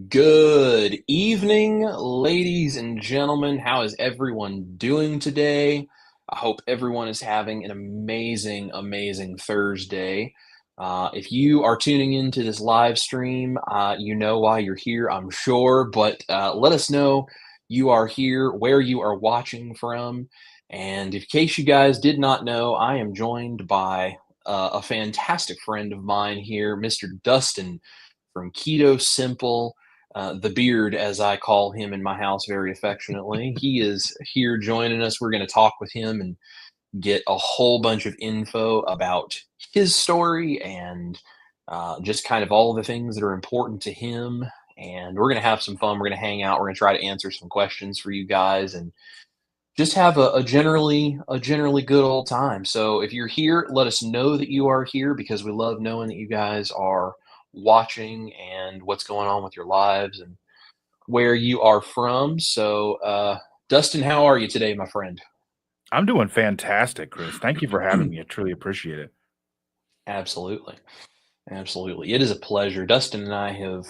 Good evening, ladies and gentlemen. How is everyone doing today? I hope everyone is having an amazing Thursday. If you are tuning into this live stream, you know why you're here, I'm sure, but let us know you are here, where you are watching from. And in case you guys did not know, I am joined by a fantastic friend of mine here, Mr. Dustin from Keto Simple, the beard, as I call him in my house very affectionately. He is here joining us. We're going to talk with him and get a whole bunch of info about his story and just kind of all the things that are important to him. And we're going to have some fun. We're going to hang out. We're going to try to answer some questions for you guys and just have a generally good old time. So if you're here, let us know that you are here because we love knowing that you guys are watching and what's going on with your lives and where you are from. So, Dustin, how are you today, my friend? I'm doing fantastic, Chris. Thank you for having me. I truly appreciate it. Absolutely. Absolutely. It is a pleasure. Dustin and I have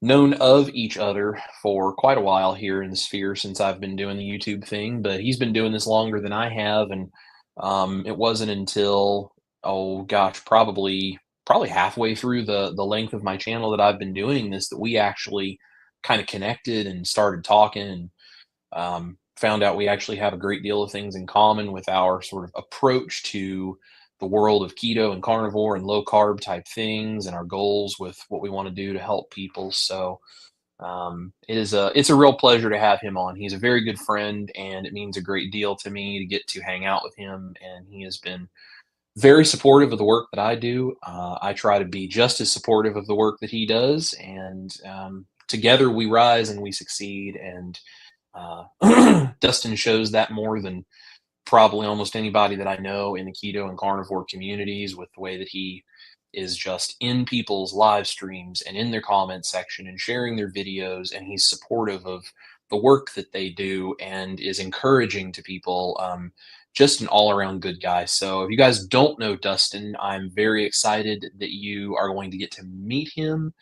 known of each other for quite a while here in the sphere since I've been doing the YouTube thing, but he's been doing this longer than I have, and it wasn't until oh gosh, probably halfway through the length of my channel that I've been doing this that we actually kind of connected and started talking and found out we actually have a great deal of things in common with our sort of approach to the world of keto and carnivore and low carb type things and our goals with what we want to do to help people. So it's a real pleasure to have him on. He's a very good friend, and it means a great deal to me to get to hang out with him. And he has been very supportive of the work that I do. I try to be just as supportive of the work that he does, and together we rise and we succeed. And Dustin shows that more than probably almost anybody that I know in the keto and carnivore communities with the way that he is just in people's live streams and in their comment section and sharing their videos. And he's supportive of the work that they do and is encouraging to people. Just an all around good guy. So if you guys don't know Dustin, I'm very excited that you are going to get to meet him,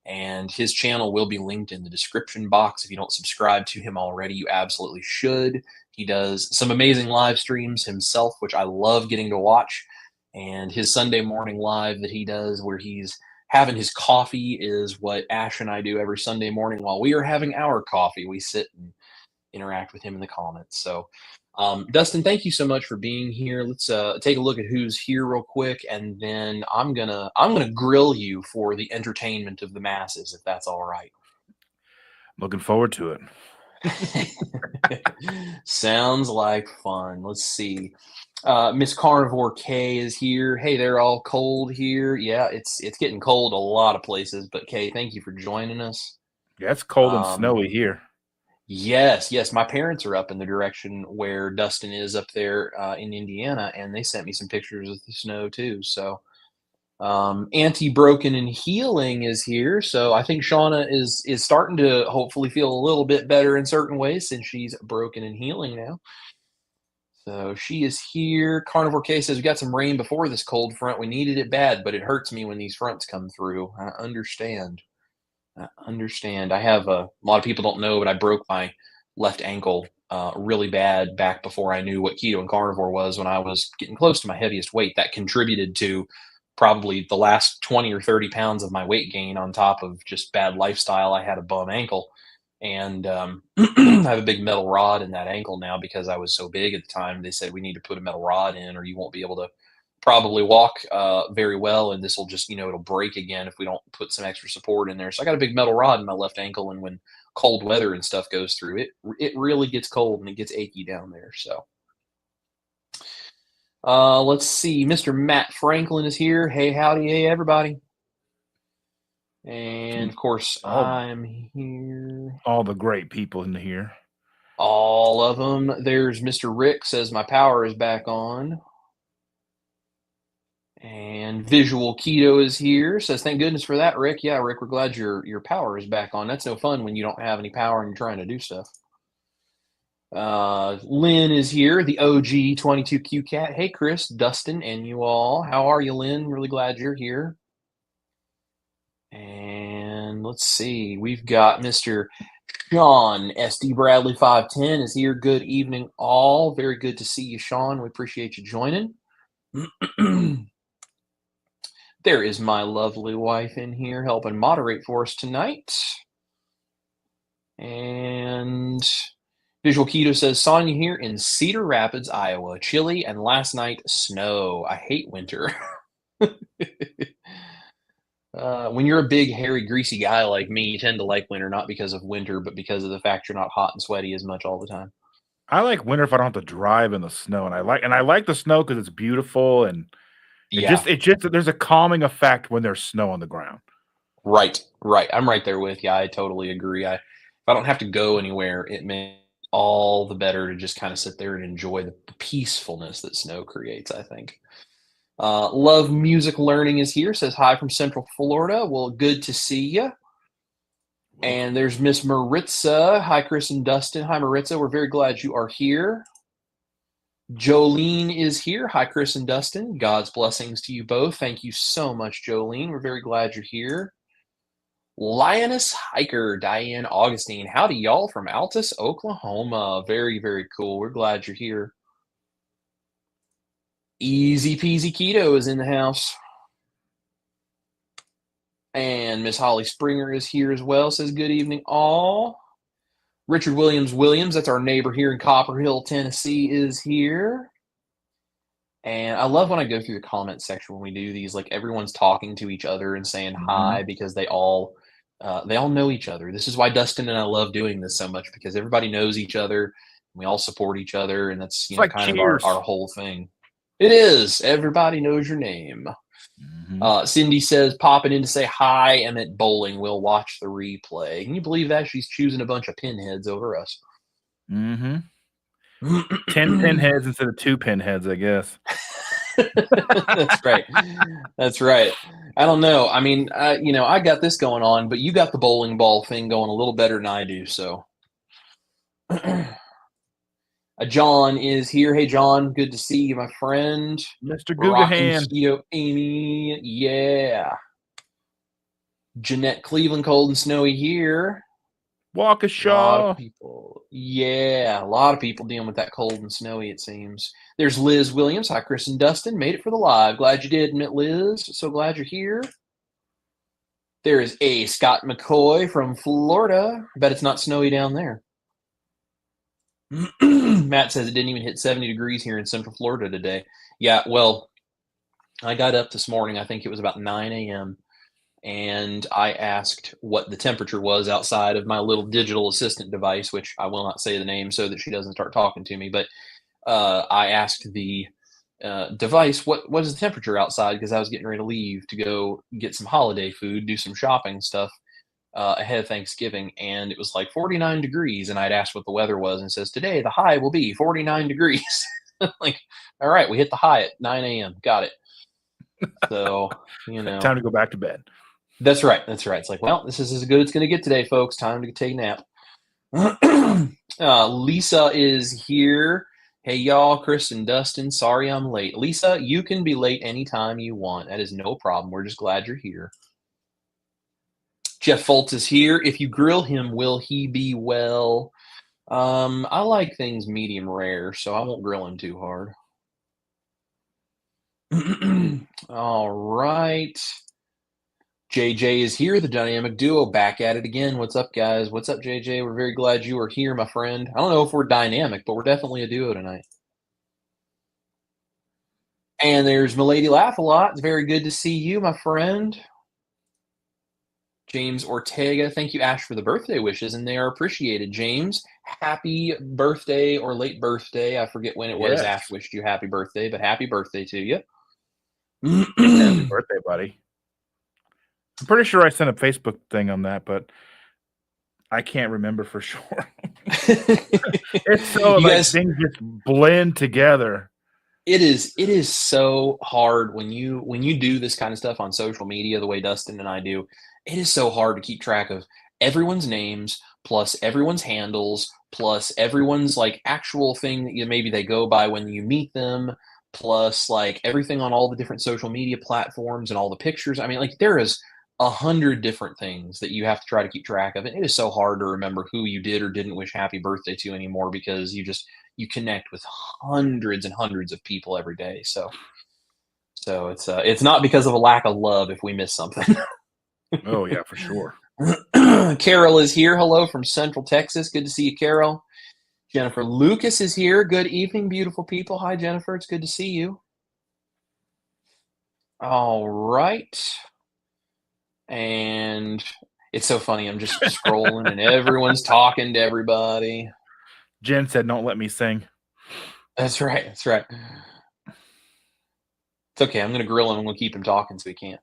and his channel will be linked in the description box. If you don't subscribe to him already, you absolutely should. He does some amazing live streams himself, which I love getting to watch. And his Sunday morning live that he does, where he's having his coffee, is what Ash and I do every Sunday morning while we are having our coffee. We sit and interact with him in the comments. So, Dustin, thank you so much for being here. Let's take a look at who's here real quick, and then I'm gonna grill you for the entertainment of the masses, if that's all right. Looking forward to it. Sounds like fun. Let's see. Miss Carnivore K is here. Hey, they're all cold here. Yeah, it's getting cold a lot of places, but Kay, thank you for joining us. Yeah, it's cold and Um, snowy here. Yes, yes. My parents are up in the direction where Dustin is up there in Indiana, and they sent me some pictures of the snow too. So, Anti Broken and Healing is here. So I think Shauna is starting to hopefully feel a little bit better in certain ways since she's broken and healing now. So she is here. Carnivore K says we got some rain before this cold front. We needed it bad, but it hurts me when these fronts come through. I understand. I understand. I have a lot of people don't know, but I broke my left ankle really bad back before I knew what keto and carnivore was when I was getting close to my heaviest weight. That contributed to probably the last 20 or 30 pounds of my weight gain on top of just bad lifestyle. I had a bum ankle. And I have a big metal rod in that ankle now because I was so big at the time. They said we need to put a metal rod in, or you won't be able to probably walk very well, and this will just it'll break again if we don't put some extra support in there. So I got a big metal rod in my left ankle, and when cold weather and stuff goes through it, it really gets cold and it gets achy down there. So let's see, Mr. Matt Franklin is here. Hey, howdy, hey everybody, and of course All I'm here. all the great people in here. All of them. There's Mr. Rick says my power is back on. And Visual Keto is here. Says thank goodness for that, Rick. Yeah, Rick, we're glad your power is back on. That's no fun when you don't have any power and you're trying to do stuff. Lynn is here, the OG 22Q cat. Hey, Chris, Dustin, and you all. How are you, Lynn? Really glad you're here. And let's see. We've got Mr. Sean SD Bradley 510 is here. Good evening, all. Very good to see you, Sean. We appreciate you joining. There is my lovely wife in here helping moderate for us tonight. And Visual Keto says, Sonya here in Cedar Rapids, Iowa. Chilly and last night, snow. I hate winter. When you're a big, hairy, greasy guy like me, you tend to like winter, not because of winter, but because of the fact you're not hot and sweaty as much all the time. I like winter if I don't have to drive in the snow, and I like the snow because it's beautiful, and it just there's a calming effect when there's snow on the ground. Right. I'm right there with you. I totally agree. If I don't have to go anywhere, it makes all the better to just kind of sit there and enjoy the peacefulness that snow creates, I think. Love Music Learning is here. Says hi from Central Florida. Well, good to see you. And there's Miss Maritza. Hi, Chris and Dustin. Hi, Maritza. We're very glad you are here. Jolene is here. Hi, Chris and Dustin. God's blessings to you both. Thank you so much, Jolene. We're very glad you're here. Lioness Hiker, Diane Augustine. Howdy, y'all, from Altus, Oklahoma. Very, very cool. We're glad you're here. Easy Peasy Keto is in the house. And Miss Holly Springer is here as well. Says good evening, all. Richard Williams, that's our neighbor here in Copper Hill, Tennessee, is here. And I love when I go through the comment section when we do these, like everyone's talking to each other and saying hi because they all know each other. This is why Dustin and I love doing this so much, because everybody knows each other. And we all support each other, and that's kind of our whole thing. It is. Everybody knows your name. Cindy says, popping in to say hi. I'm at bowling. We'll watch the replay. Can you believe that? She's choosing a bunch of pinheads over us. 10 pinheads instead of 2 pinheads, I guess. That's right. I don't know. I mean, I got this going on, but you got the bowling ball thing going a little better than I do. So John is here. Hey, John, good to see you, my friend. Mr. Googahan. Keto Amy. Yeah. Jeanette Cleveland, cold and snowy here. Waukesha. A lot of people. Yeah, a lot of people dealing with that cold and snowy, it seems. There's Liz Williams. Hi, Chris and Dustin. Made it for the live. Glad you did, Liz. So glad you're here. There is A. Scott McCoy from Florida. I bet it's not snowy down there. Matt says it didn't even hit 70 degrees here in Central Florida today. Yeah, well, I got up this morning. I think it was about 9 a.m. and I asked what the temperature was outside of my little digital assistant device, which I will not say the name so that she doesn't start talking to me. But I asked the device, what is the temperature outside? Because I was getting ready to leave to go get some holiday food, do some shopping stuff ahead of Thanksgiving. And it was like 49 degrees. And I'd asked what the weather was, and it says, today the high will be 49 degrees. Like, all right, we hit the high at 9 a.m. Got it. So, time to go back to bed. That's right. It's like, well, this is as good as it's going to get today, folks. Time to take a nap. Lisa is here. Hey, y'all, Chris and Dustin. Sorry I'm late. Lisa, you can be late anytime you want. That is no problem. We're just glad you're here. Jeff Foltz is here. If you grill him, will he be well? I like things medium rare, so I won't grill him too hard. All right. JJ is here, the dynamic duo, back at it again. What's up, guys? What's up, JJ? We're very glad you are here, my friend. I don't know if we're dynamic, but we're definitely a duo tonight. And there's Milady Laugh a Lot. It's very good to see you, my friend. James Ortega, thank you, Ash, for the birthday wishes, and they are appreciated. James, happy birthday or late birthday. I forget when it was Ash wished you happy birthday, but happy birthday to you. Happy birthday, buddy. I'm pretty sure I sent a Facebook thing on that, but I can't remember for sure. It's so things just blend together. It is so hard when you do this kind of stuff on social media the way Dustin and I do. It is so hard to keep track of everyone's names plus everyone's handles plus everyone's like actual thing that maybe they go by when you meet them, plus like everything on all the different social media platforms and all the pictures. I mean, like there is 100 different things that you have to try to keep track of. And it is so hard to remember who you did or didn't wish happy birthday to anymore because you connect with hundreds and hundreds of people every day. So it's not because of a lack of love if we miss something. Oh yeah, for sure. Carol is here. Hello from Central Texas. Good to see you, Carol. Jennifer Lucas is here. Good evening, beautiful people. Hi, Jennifer. It's good to see you. All right. And it's so funny. I'm just scrolling and everyone's talking to everybody. Jen said, "Don't let me sing." That's right. That's right. It's okay. I'm going to grill him. I'm going to keep him talking so he can't.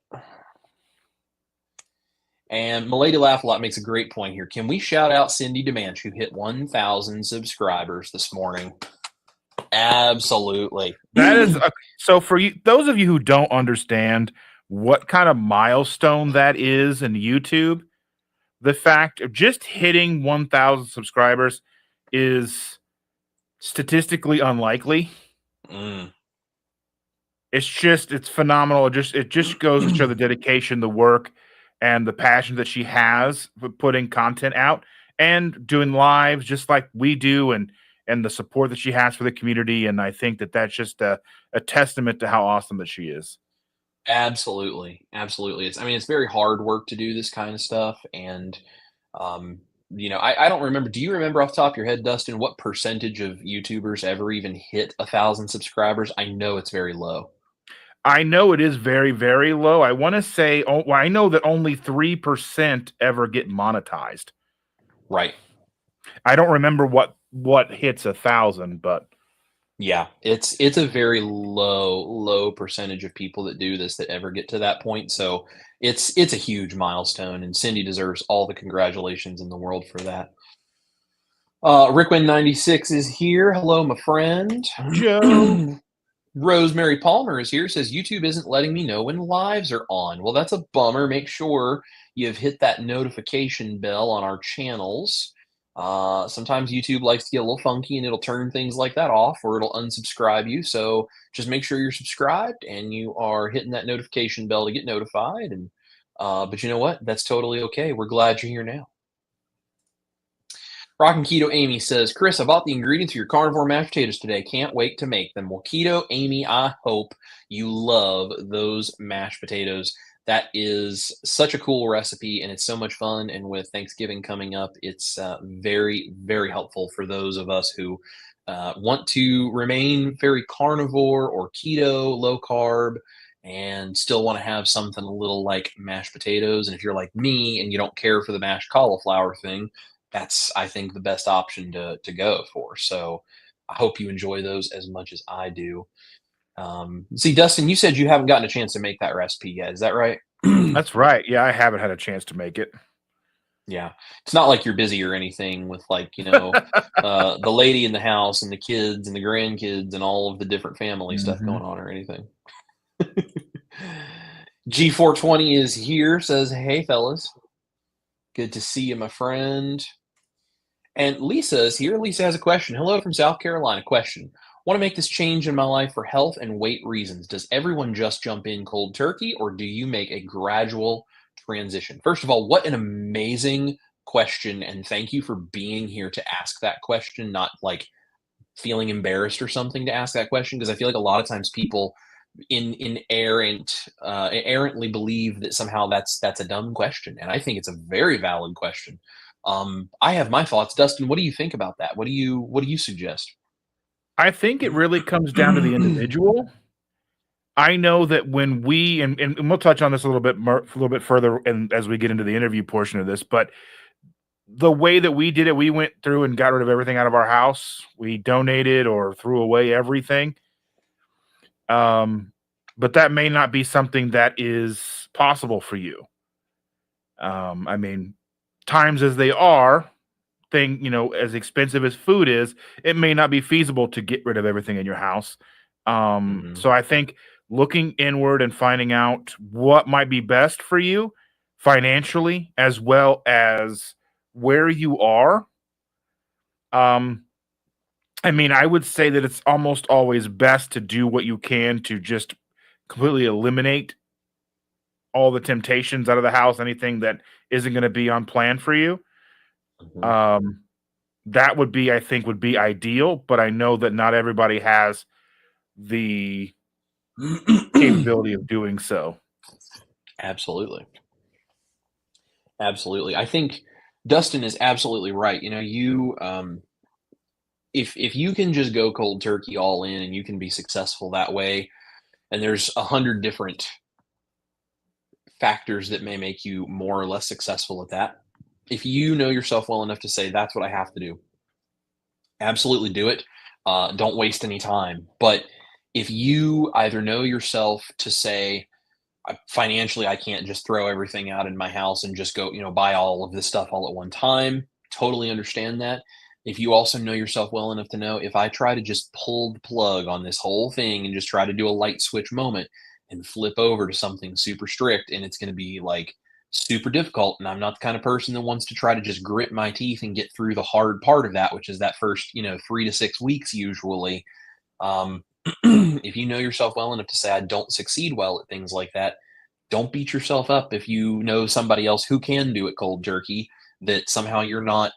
And Milady Laugh a Lot makes a great point here. Can we shout out Cindy Demanch, who hit 1,000 subscribers this morning? Absolutely. That is so for you. Those of you who don't understand what kind of milestone that is in YouTube, the fact of just hitting 1,000 subscribers is statistically unlikely. It's phenomenal. It just goes to show the dedication, the work, and the passion that she has for putting content out and doing lives just like we do, and the support that she has for the community. And I think that that's just a testament to how awesome that she is. Absolutely. Absolutely. It's very hard work to do this kind of stuff. And, I don't remember. Do you remember off the top of your head, Dustin, what percentage of YouTubers ever even hit 1,000 subscribers? I know it's very low. I know it is very, very low. I want to say, I know that only 3% ever get monetized. Right. I don't remember what hits 1,000, but yeah, it's a very low percentage of people that do this that ever get to that point. So it's a huge milestone, and Cindy deserves all the congratulations in the world for that. Rickwin96 is here. Hello, my friend. Joe. Rosemary Palmer is here. Says YouTube isn't letting me know when lives are on. Well, that's a bummer. Make sure you've hit that notification bell on our channels. Sometimes YouTube likes to get a little funky and it'll turn things like that off, or it'll unsubscribe you. So just make sure you're subscribed and you are hitting that notification bell to get notified. And but you know what? That's totally okay. We're glad you're here now. Rockin' Keto Amy says, Chris, I bought the ingredients for your carnivore mashed potatoes today. Can't wait to make them. Well, Keto Amy, I hope you love those mashed potatoes. That is such a cool recipe, and it's so much fun. And with Thanksgiving coming up, it's very, very helpful for those of us who want to remain very carnivore or keto, low carb, and still want to have something a little like mashed potatoes. And if you're like me and you don't care for the mashed cauliflower thing, that's, I think, the best option to go for. So I hope you enjoy those as much as I do. See, Dustin, you said you haven't gotten a chance to make that recipe yet. Is that right? That's right. Yeah, I haven't had a chance to make it. Yeah. It's not like you're busy or anything with the lady in the house and the kids and the grandkids and all of the different family stuff going on or anything. G420 is here, says, hey, fellas. Good to see you, my friend. And Lisa is here. Lisa has a question. Hello from South Carolina. Question. Want to make this change in my life for health and weight reasons. Does everyone just jump in cold turkey, or do you make a gradual transition? First of all, what an amazing question. And thank you for being here to ask that question, not like feeling embarrassed or something to ask that question. Because I feel like a lot of times people errantly believe that somehow that's a dumb question. And I think it's a very valid question. I have my thoughts. Dustin, what do you think about that? What do you suggest? I think it really comes down to the individual. I know that when we and we'll touch on this a little bit further, and as we get into the interview portion of this, but the way that we did it, we went through and got rid of everything out of our house. We donated or threw away everything. But that may not be something that is possible for you. Times as they are, as expensive as food is, it may not be feasible to get rid of everything in your house. So I think looking inward and finding out what might be best for you financially, as well as where you are. I would say that it's almost always best to do what you can to just completely eliminate all the temptations out of the house, anything that isn't going to be on plan for you. That would be, I think, would be ideal, but I know that not everybody has the capability of doing so. Absolutely. Absolutely. I think Dustin is absolutely right. You know, if you can just go cold turkey all in and you can be successful that way, and there's 100 different factors that may make you more or less successful at that. If you know yourself well enough to say that's what I have to do, absolutely do it. Don't waste any time. But if you either know yourself to say, financially, I can't just throw everything out in my house and just go, buy all of this stuff all at one time. Totally understand that. If you also know yourself well enough to know, if I try to just pull the plug on this whole thing and just try to do a light switch moment and flip over to something super strict, and it's going to be like super difficult, and I'm not the kind of person that wants to try to just grit my teeth and get through the hard part of that, which is that first 3 to 6 weeks usually. If you know yourself well enough to say I don't succeed well at things like that, don't beat yourself up if you know somebody else who can do it cold turkey, that somehow you're not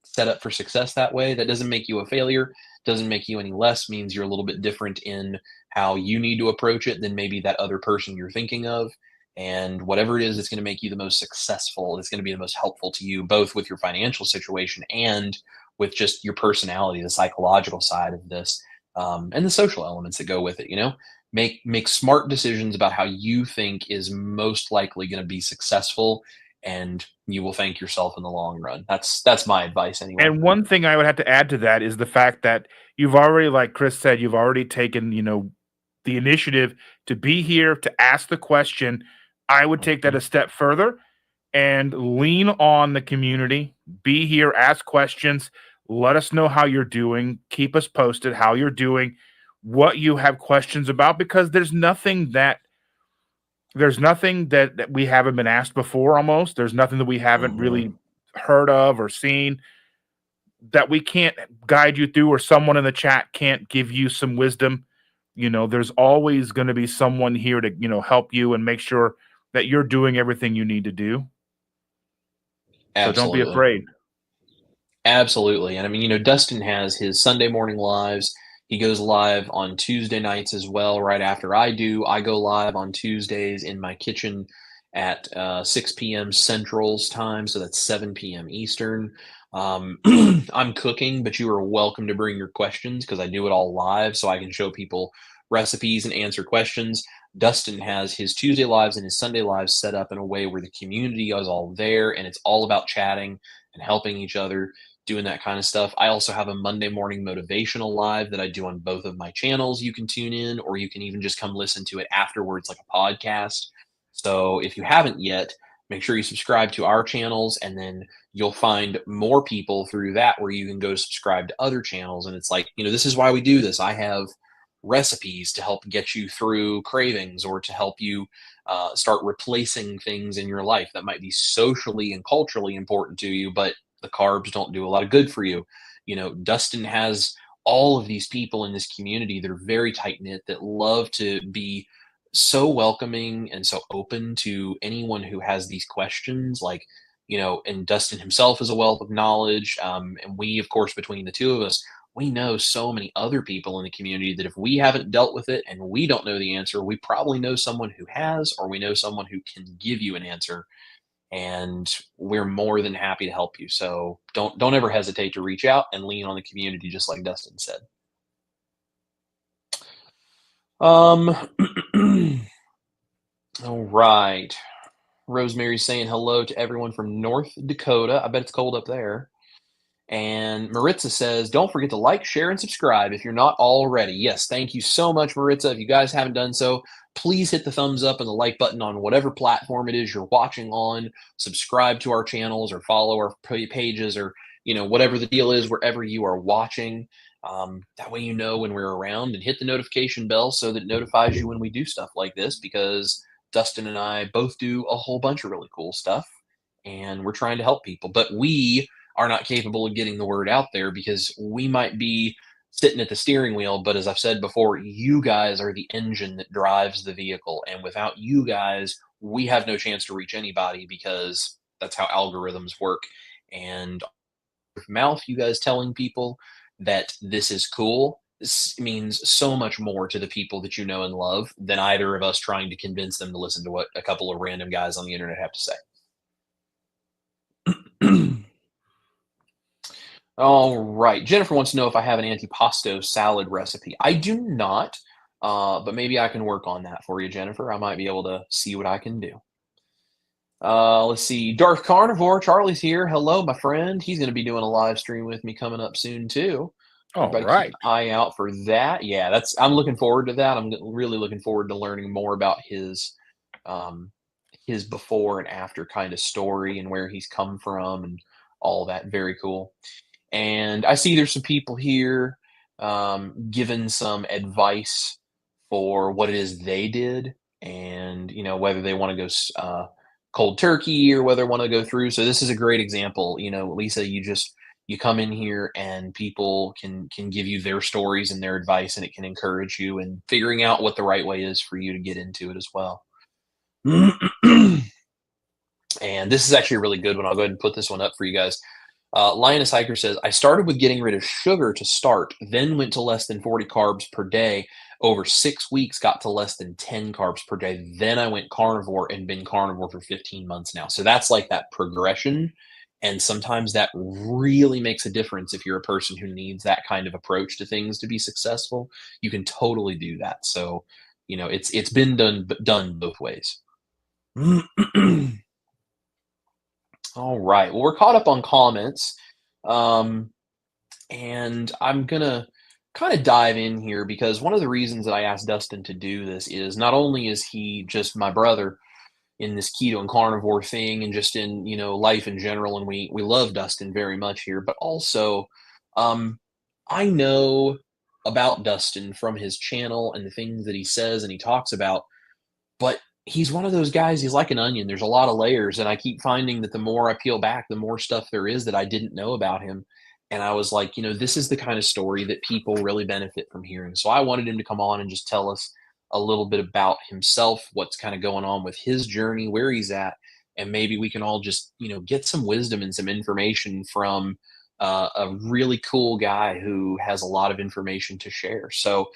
set up for success that way. That doesn't make you a failure, doesn't make you any less, means you're a little bit different in how you need to approach it than maybe that other person you're thinking of. And whatever it is that's going to make you the most successful, it's going to be the most helpful to you, both with your financial situation and with just your personality, the psychological side of this, and the social elements that go with it. Make smart decisions about how you think is most likely going to be successful, and you will thank yourself in the long run. That's my advice anyway. And one thing I would have to add to that is the fact that you've already, like Chris said, you've already taken, the initiative to be here, to ask the question. I would take that a step further and lean on the community. Be here, ask questions, let us know how you're doing, keep us posted how you're doing, what you have questions about, because there's nothing that we haven't been asked before. Almost there's nothing that we haven't really heard of or seen that we can't guide you through, or someone in the chat can't give you some wisdom. There's always going to be someone here to help you and make sure that you're doing everything you need to do. Absolutely. So don't be afraid. Absolutely. And I mean, Dustin has his Sunday morning lives. He goes live on Tuesday nights as well, right after I do. I go live on Tuesdays in my kitchen at 6 p.m. Central's time, so that's 7 p.m. Eastern. I'm cooking, but you are welcome to bring your questions because I do it all live, so I can show people recipes and answer questions. Dustin has his Tuesday lives and his Sunday lives set up in a way where the community is all there, and it's all about chatting and helping each other, doing that kind of stuff. I also have a Monday morning motivational live that I do on both of my channels. You can tune in, or you can even just come listen to it afterwards like a podcast. So if you haven't yet, make sure you subscribe to our channels, and then you'll find more people through that where you can go subscribe to other channels. And it's like, this is why we do this. I have recipes to help get you through cravings, or to help you start replacing things in your life that might be socially and culturally important to you, but the carbs don't do a lot of good for you. Dustin has all of these people in this community that are very tight knit, that love to be so welcoming and so open to anyone who has these questions. And Dustin himself is a wealth of knowledge. And we, of course, between the two of us, we know so many other people in the community that if we haven't dealt with it and we don't know the answer, we probably know someone who has, or we know someone who can give you an answer. And we're more than happy to help you. So don't ever hesitate to reach out and lean on the community, just like Dustin said. All right. Rosemary's saying hello to everyone from North Dakota. I bet it's cold up there. And Maritza says, don't forget to like, share, and subscribe if you're not already. Yes, thank you so much, Maritza. If you guys haven't done so, please hit the thumbs up and the like button on whatever platform it is you're watching on. Subscribe to our channels, or follow our pages, or whatever the deal is wherever you are watching. That way when we're around, and hit the notification bell so that it notifies you when we do stuff like this, because Dustin and I both do a whole bunch of really cool stuff, and we're trying to help people. But we are not capable of getting the word out there because we might be sitting at the steering wheel, but as I've said before, you guys are the engine that drives the vehicle, and without you guys, we have no chance to reach anybody because that's how algorithms work. And with mouth, you guys telling people that this is cool, this means so much more to the people that you know and love than either of us trying to convince them to listen to what a couple of random guys on the internet have to say. All right. Jennifer wants to know if I have an antipasto salad recipe. I do not, but maybe I can work on that for you, Jennifer. I might be able to see what I can do. Let's see. Darth Carnivore, Charlie's here. Hello, my friend. He's going to be doing a live stream with me coming up soon too. Everybody keep an eye out for that. Yeah, I'm looking forward to that. I'm really looking forward to learning more about his before and after kind of story and where he's come from and all that. Very cool. And I see there's some people here giving some advice for what it is they did, and whether they want to go cold turkey or whether they want to go through. So this is a great example. Lisa, you come in here and people can give you their stories and their advice, and it can encourage you in figuring out what the right way is for you to get into it as well. And this is actually a really good one. I'll go ahead and put this one up for you guys. Lioness Hiker says, I started with getting rid of sugar to start, then went to less than 40 carbs per day. Over 6 weeks, got to less than 10 carbs per day. Then I went carnivore and been carnivore for 15 months now. So that's like that progression. And sometimes that really makes a difference if you're a person who needs that kind of approach to things to be successful. You can totally do that. So, it's been done both ways. All right. Well, we're caught up on comments. And I'm going to kind of dive in here because one of the reasons that I asked Dustin to do this is not only is he just my brother in this keto and carnivore thing and just in, life in general. And we love Dustin very much here, but also I know about Dustin from his channel and the things that he says and he talks about, but he's one of those guys, he's like an onion. There's a lot of layers, and I keep finding that the more I peel back, the more stuff there is that I didn't know about him. And I was like, this is the kind of story that people really benefit from hearing. So I wanted him to come on and just tell us a little bit about himself, what's kind of going on with his journey, where he's at, and maybe we can all just, get some wisdom and some information from a really cool guy who has a lot of information to share. So,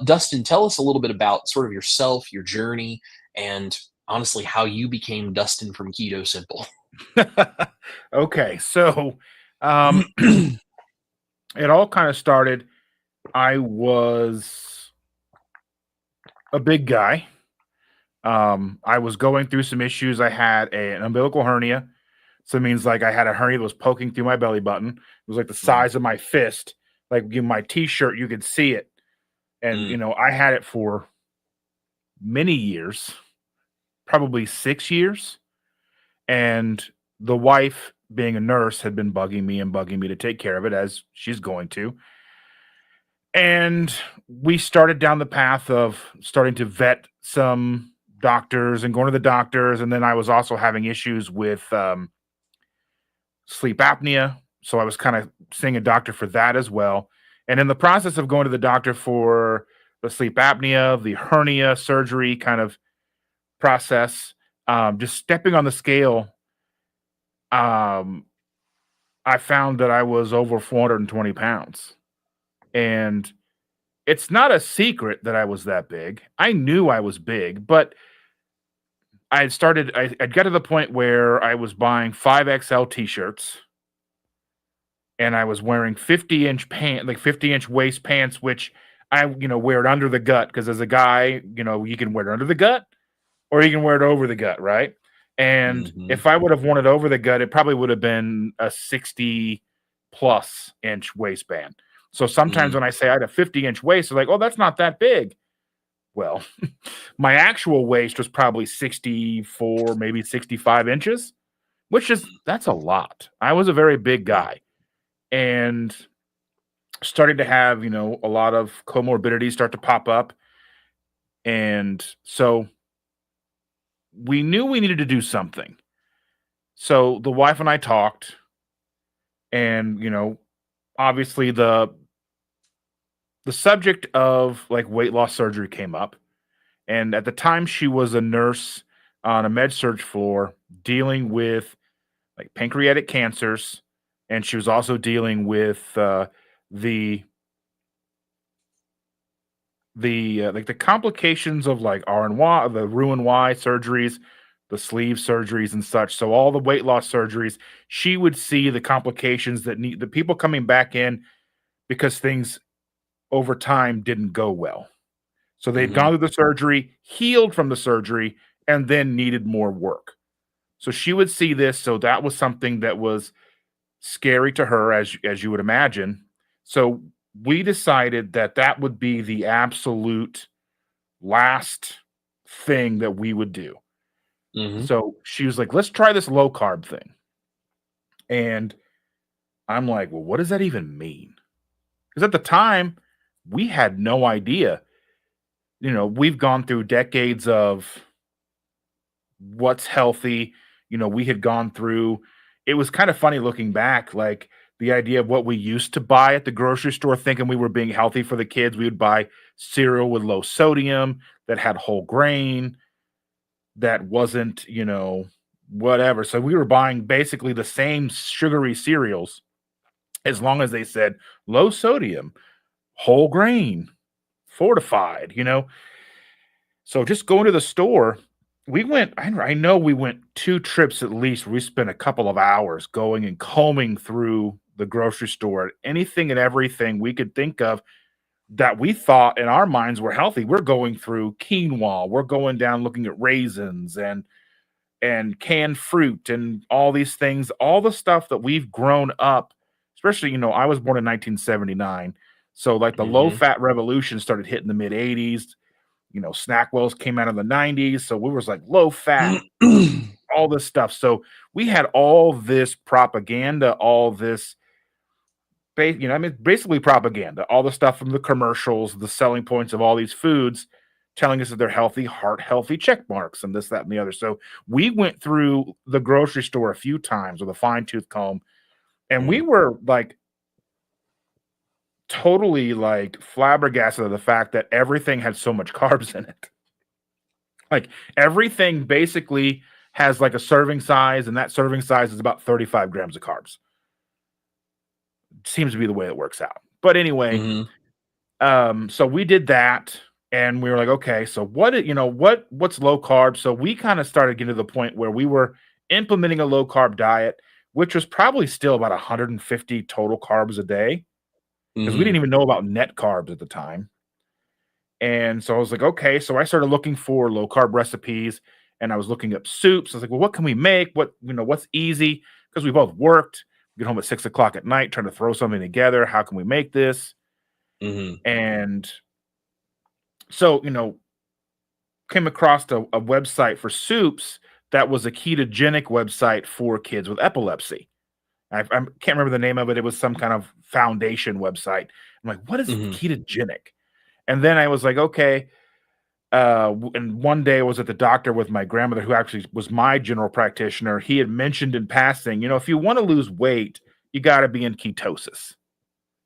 Dustin, tell us a little bit about sort of yourself, your journey, and honestly, how you became Dustin from Keto Simple. Okay, so it all kind of started. I was a big guy. I was going through some issues. I had an umbilical hernia. So it means like I had a hernia that was poking through my belly button. It was like the size of my fist. Like in my t-shirt, you could see it. And, I had it for many years, probably 6 years. And the wife, being a nurse, had been bugging me to take care of it, as she's going to. And we started down the path of starting to vet some doctors and going to the doctors. And then I was also having issues with sleep apnea. So I was kind of seeing a doctor for that as well. And in the process of going to the doctor for the sleep apnea, the hernia surgery kind of process, just stepping on the scale, I found that I was over 420 pounds. And it's not a secret that I was that big. I knew I was big, but I'd got to the point where I was buying 5XL t-shirts and I was wearing 50-inch waist pants, which I, wear it under the gut. Cause as a guy, you can wear it under the gut or you can wear it over the gut. Right. And if I would have worn it over the gut, it probably would have been a 60+ inch waistband. So sometimes when I say I had a 50-inch waist, they're like, oh, that's not that big. Well, my actual waist was probably 64, maybe 65 inches, that's a lot. I was a very big guy and started to have, a lot of comorbidities start to pop up. And so we knew we needed to do something. So the wife and I talked and, obviously the subject of like weight loss surgery came up. And at the time she was a nurse on a med surg floor dealing with like pancreatic cancers, and she was also dealing with the like the complications of like R&Y, the Roux-en-Y surgeries, the sleeve surgeries and such. So all the weight loss surgeries, she would see the complications that need the people coming back in because things over time didn't go well. So they'd gone through the surgery, healed from the surgery, and then needed more work. So she would see this. So that was something that was scary to her, as you would imagine. So we decided that that would be the absolute last thing that we would do. So she was like, let's try this low carb thing. And I'm like, well, what does that even mean? Because at the time, we had no idea. You know, we've gone through decades of what's healthy. You know, we had gone through, it was kind of funny looking back, like the idea of what we used to buy at the grocery store, thinking we were being healthy for the kids. We would buy cereal with low sodium that had whole grain, that wasn't, you know, whatever. So we were buying basically the same sugary cereals as long as they said low sodium, whole grain, fortified, you know. So just going to the store, we went, I know we went 2 trips at least. We spent a couple of hours going and combing through the grocery store, anything and everything we could think of that we thought in our minds were healthy. We're going through quinoa, we're going down looking at raisins and canned fruit and all these things, all the stuff that we've grown up, especially, you know, I was born in 1979. So like the low fat revolution started hitting the mid 80s. You know, Snackwells came out in the 90s. So we was like low fat, all this stuff. So we had all this propaganda, all this, you know, I mean, basically propaganda, all the stuff from the commercials, the selling points of all these foods telling us that they're healthy, heart healthy check marks and this, that, and the other. So we went through the grocery store a few times with a fine tooth comb, and we were like totally like flabbergasted of the fact that everything had so much carbs in it. Like everything basically has like a serving size, and that serving size is about 35 grams of carbs. Seems to be the way it works out. But anyway, so we did that, and we were like, okay, so what's low carb? So we kind of started getting to the point where we were implementing a low carb diet, which was probably still about 150 total carbs a day, because we didn't even know about net carbs at the time. And so I was like, okay, so I started looking for low carb recipes, and I was looking up soups. I was like, well, what can we make? What's easy? Because we both worked, get home at 6 o'clock at night, trying to throw something together. How can we make this? And so, you know, came across a website for soups that was a ketogenic website for kids with epilepsy. I can't remember the name of it. It was some kind of foundation website. I'm like, what is ketogenic? And then I was like, okay. And one day I was at the doctor with my grandmother, who actually was my general practitioner. He had mentioned in passing, you know, if you want to lose weight, you got to be in ketosis.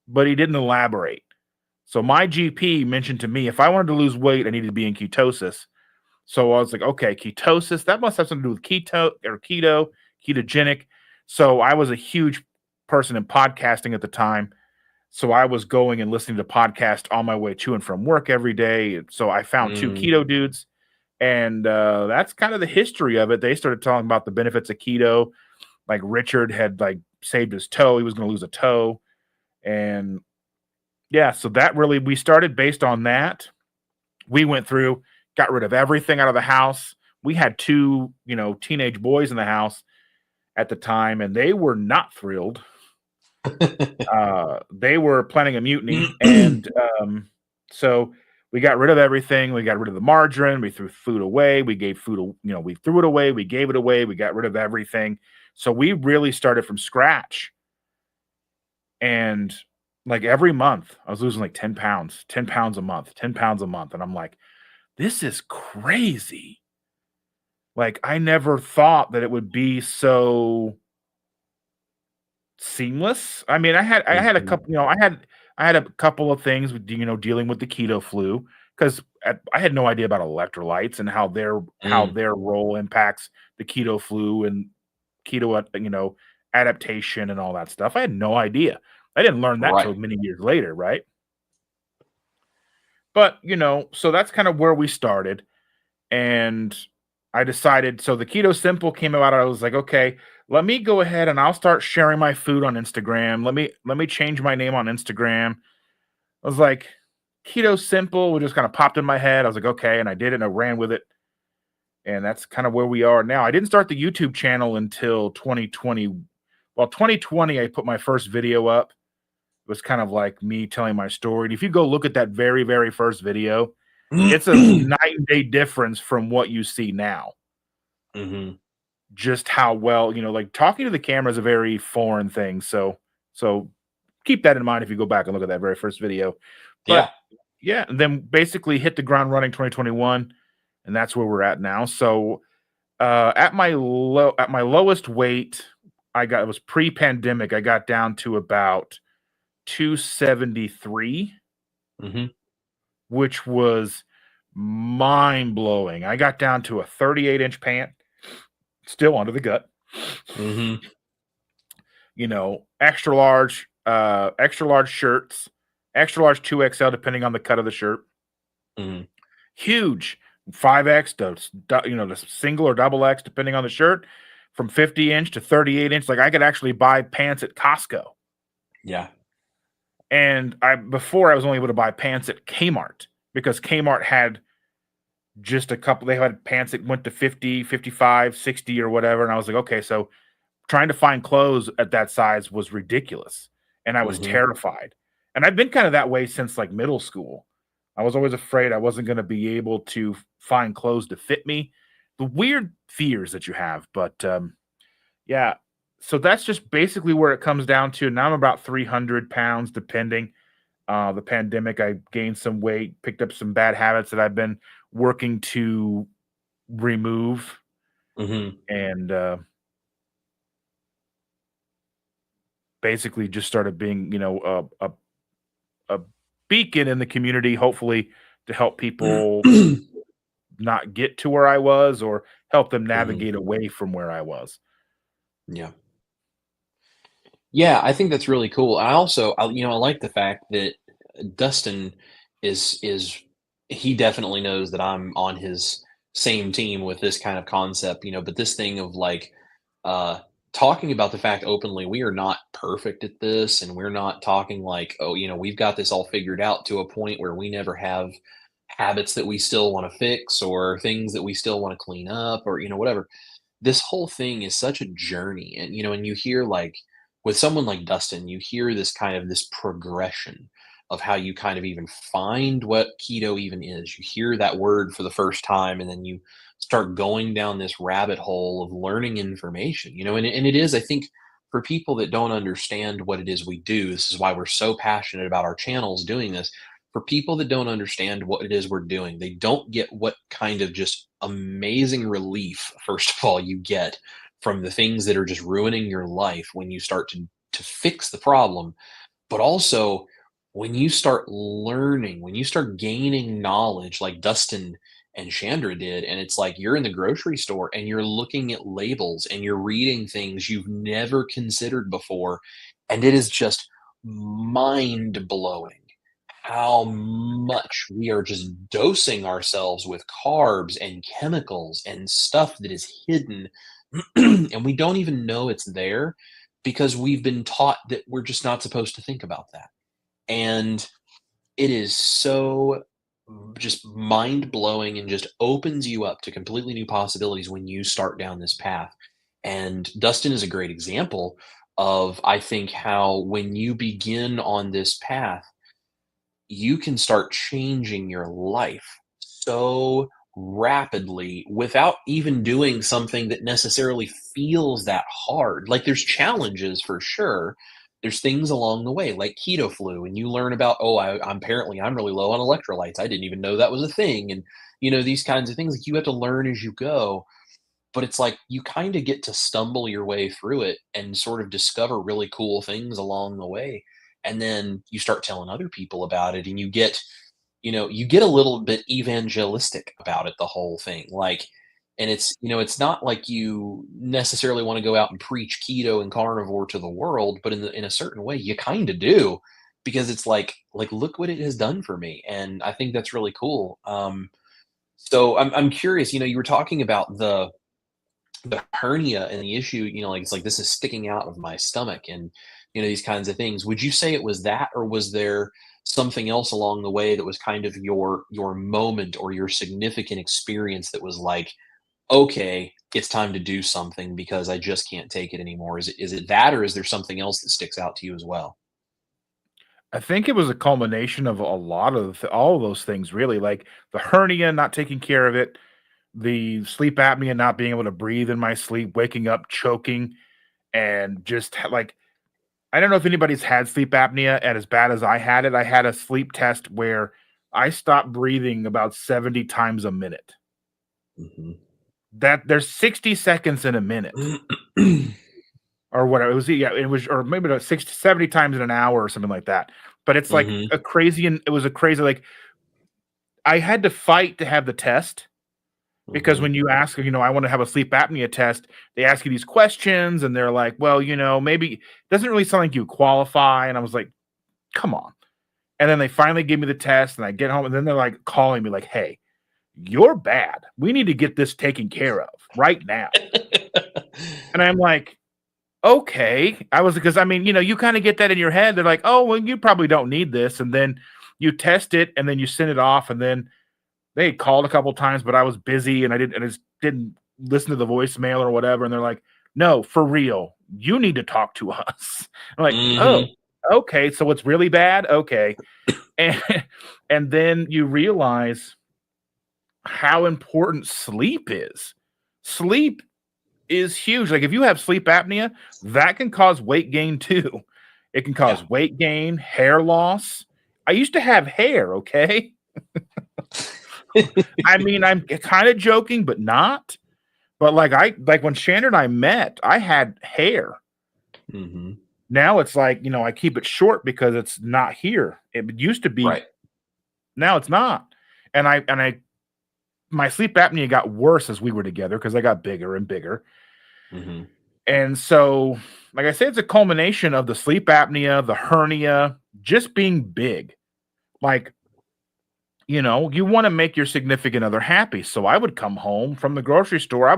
But he didn't elaborate. So my GP mentioned to me, if I wanted to lose weight, I needed to be in ketosis. So I was like, okay, ketosis, that must have something to do with keto, ketogenic. So I was a huge person in podcasting at the time. So I was going and listening to podcasts on my way to and from work every day. So I found 2 keto dudes, and that's kind of the history of it. They started talking about the benefits of keto. Like Richard had like saved his toe. He was going to lose a toe. And yeah, so that really, we started based on that. We went through, got rid of everything out of the house. We had 2, you know, teenage boys in the house at the time, and they were not thrilled. They were planning a mutiny, and so we got rid of everything. We got rid of the margarine. We threw food away. We gave food, you know, we threw it away. We gave it away. We got rid of everything. So we really started from scratch. And like every month, I was losing like 10 pounds a month, 10 pounds a month. And I'm like, this is crazy. Like, I never thought that it would be so seamless. I mean, I had a couple, you know, I had a couple of things with, you know, dealing with the keto flu, because I had no idea about electrolytes and how their role impacts the keto flu and keto, adaptation and all that stuff. I had no idea. I didn't learn that till Right. many years later, right? But, so that's kind of where we started. And I decided, so the Keto Simple came out. I was like, okay, let me go ahead and I'll start sharing my food on Instagram. Let me change my name on Instagram. I was like, Keto Simple, it just kind of popped in my head. I was like, okay, and I did it and I ran with it. And that's kind of where we are now. I didn't start the YouTube channel until 2020. Well, 2020, I put my first video up. It was kind of like me telling my story. And if you go look at that very, very first video, it's a night and day difference from what you see now. Mm-hmm. Just how well, like talking to the camera is a very foreign thing. So keep that in mind if you go back and look at that very first video. But yeah, and then basically hit the ground running 2021, and that's where we're at now. So at my lowest weight, it was pre-pandemic. I got down to about 273, Mm-hmm. which was mind blowing. I got down to a 38-inch pant, still under the gut. Mm-hmm. Extra large shirts, extra large 2XL, depending on the cut of the shirt. Mm-hmm. Huge 5X the single or double X, depending on the shirt, from 50-inch to 38-inch. Like I could actually buy pants at Costco. Yeah. And before I was only able to buy pants at Kmart because Kmart had just a couple. They had pants that went to 50, 55, 60 or whatever. And I was like, okay, so trying to find clothes at that size was ridiculous. And I was terrified. And I've been kind of that way since like middle school. I was always afraid I wasn't going to be able to find clothes to fit me. The weird fears that you have. But yeah, so that's just basically where it comes down to. Now I'm about 300 pounds, depending. The pandemic, I gained some weight, picked up some bad habits that I've been working to remove. And basically just started being, a beacon in the community, hopefully to help people not get to where I was or help them navigate away from where I was. Yeah. Yeah, I think that's really cool. I also, I like the fact that Dustin is he definitely knows that I'm on his same team with this kind of concept, but this thing of like uh talking about the fact openly we are not perfect at this, and we're not talking like, oh, we've got this all figured out to a point where we never have habits that we still want to fix or things that we still want to clean up or whatever. This whole thing is such a journey, and you hear like with someone like Dustin, you hear this progression of how you kind of even find what keto even is. You hear that word for the first time, and then you start going down this rabbit hole of learning information, and it is, I think, for people that don't understand what it is we do, this is why we're so passionate about our channels doing this. For people that don't understand what it is we're doing, they don't get what kind of just amazing relief, first of all, you get from the things that are just ruining your life when you start to fix the problem, but also when you start learning, when you start gaining knowledge like Dustin and Chandra did, and it's like you're in the grocery store and you're looking at labels and you're reading things you've never considered before, and it is just mind blowing how much we are just dosing ourselves with carbs and chemicals and stuff that is hidden and we don't even know it's there because we've been taught that we're just not supposed to think about that. And it is so just mind blowing and just opens you up to completely new possibilities when you start down this path. And Dustin is a great example of, I think, how when you begin on this path, you can start changing your life so rapidly without even doing something that necessarily feels that hard. Like there's challenges for sure. There's things along the way, like keto flu, and you learn about, oh, I'm really low on electrolytes. I didn't even know that was a thing. And these kinds of things, like you have to learn as you go. But it's like you kind of get to stumble your way through it and sort of discover really cool things along the way. And then you start telling other people about it, and you get you get a little bit evangelistic about it, the whole thing. Like, and it's not like you necessarily want to go out and preach keto and carnivore to the world, but in a certain way, you kind of do, because it's like look what it has done for me, and I think that's really cool. So I'm curious. You were talking about the hernia and the issue. Like it's like this is sticking out of my stomach, and these kinds of things. Would you say it was that, or was there something else along the way that was kind of your moment or your significant experience that was like, okay, it's time to do something because I just can't take it anymore? Is it that, or is there something else that sticks out to you as well? I think it was a culmination of a lot of all of those things, really, like the hernia, not taking care of it, the sleep apnea, not being able to breathe in my sleep, waking up choking, and just like I don't know if anybody's had sleep apnea and as bad as I had it. I had a sleep test where I stopped breathing about 70 times a minute. Hmm. That there's 60 seconds in a minute or whatever. It was, yeah, it was, or maybe about 60, 70 times in an hour or something like that. But it's like Hmm. a crazy, and it was a crazy, like I had to fight to have the test because Hmm. when you ask, I want to have a sleep apnea test, they ask you these questions and they're like, well, maybe it doesn't really sound like you qualify. And I was like, come on. And then they finally gave me the test and I get home and then they're like calling me like, hey, you're bad. We need to get this taken care of right now. And I'm like, okay. I was because I mean, you kind of get that in your head. They're like, oh, well, you probably don't need this. And then you test it and then you send it off. And then they called a couple times, but I was busy and I just didn't listen to the voicemail or whatever. And they're like, no, for real, you need to talk to us. I'm like, oh, Hmm. okay. So it's really bad. Okay. And and then you realize how important sleep is. Sleep is huge. Like if you have sleep apnea, that can cause weight gain too. It can Yeah. cause weight gain, hair loss. I used to have hair, okay? I mean, I'm kind of joking, but not. But like when Shannon and I met, I had hair. Hmm. Now it's like, I keep it short because it's not here. It used to be, Right. now it's not. And I my sleep apnea got worse as we were together because I got bigger and bigger. Hmm. And so, like I said, it's a culmination of the sleep apnea, the hernia, just being big. Like, you want to make your significant other happy. So I would come home from the grocery store.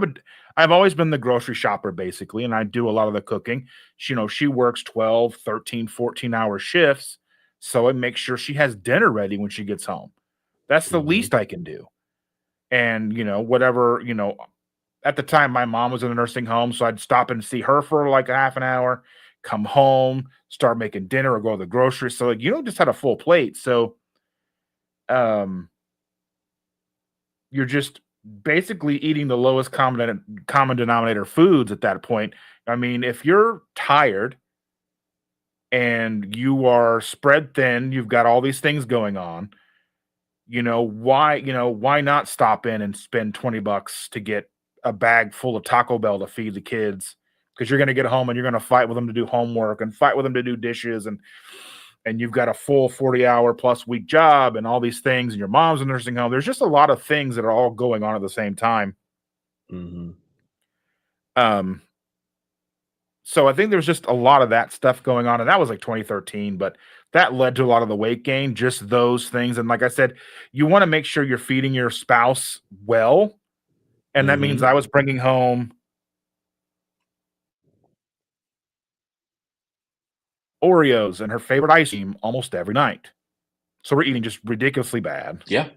I've always been the grocery shopper basically, and I do a lot of the cooking. She works 12, 13, 14-hour shifts. So I make sure she has dinner ready when she gets home. That's the Hmm. least I can do. And, whatever, at the time my mom was in a nursing home, so I'd stop and see her for like a half an hour, come home, start making dinner or go to the grocery. So like, just had a full plate. So um you're just basically eating the lowest common denominator foods at that point. I mean, if you're tired and you are spread thin, you've got all these things going on, why not stop in and spend $20 to get a bag full of Taco Bell to feed the kids? Because you're going to get home and you're going to fight with them to do homework and fight with them to do dishes and you've got a full 40-hour plus week job and all these things and your mom's in a nursing home. There's just a lot of things that are all going on at the same time. Hmm. Um, so I think there's just a lot of that stuff going on, and that was like 2013, but that led to a lot of the weight gain, just those things. And like I said, you want to make sure you're feeding your spouse well, and that means Hmm. I was bringing home Oreos and her favorite ice cream almost every night. So we're eating just ridiculously bad. Yeah.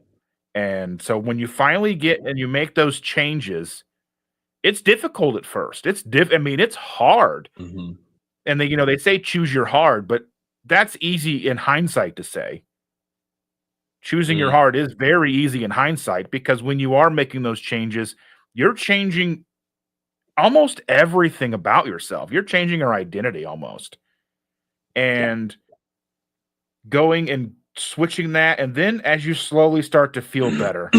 And so when you finally get and you make those changes, it's difficult at first. I mean, it's hard. Hmm. And they say choose your hard, but that's easy in hindsight to say. Choosing your Mm. hard is very easy in hindsight because when you are making those changes, you're changing almost everything about yourself. You're changing your identity almost. Yeah. And going and switching that, and then as you slowly start to feel better,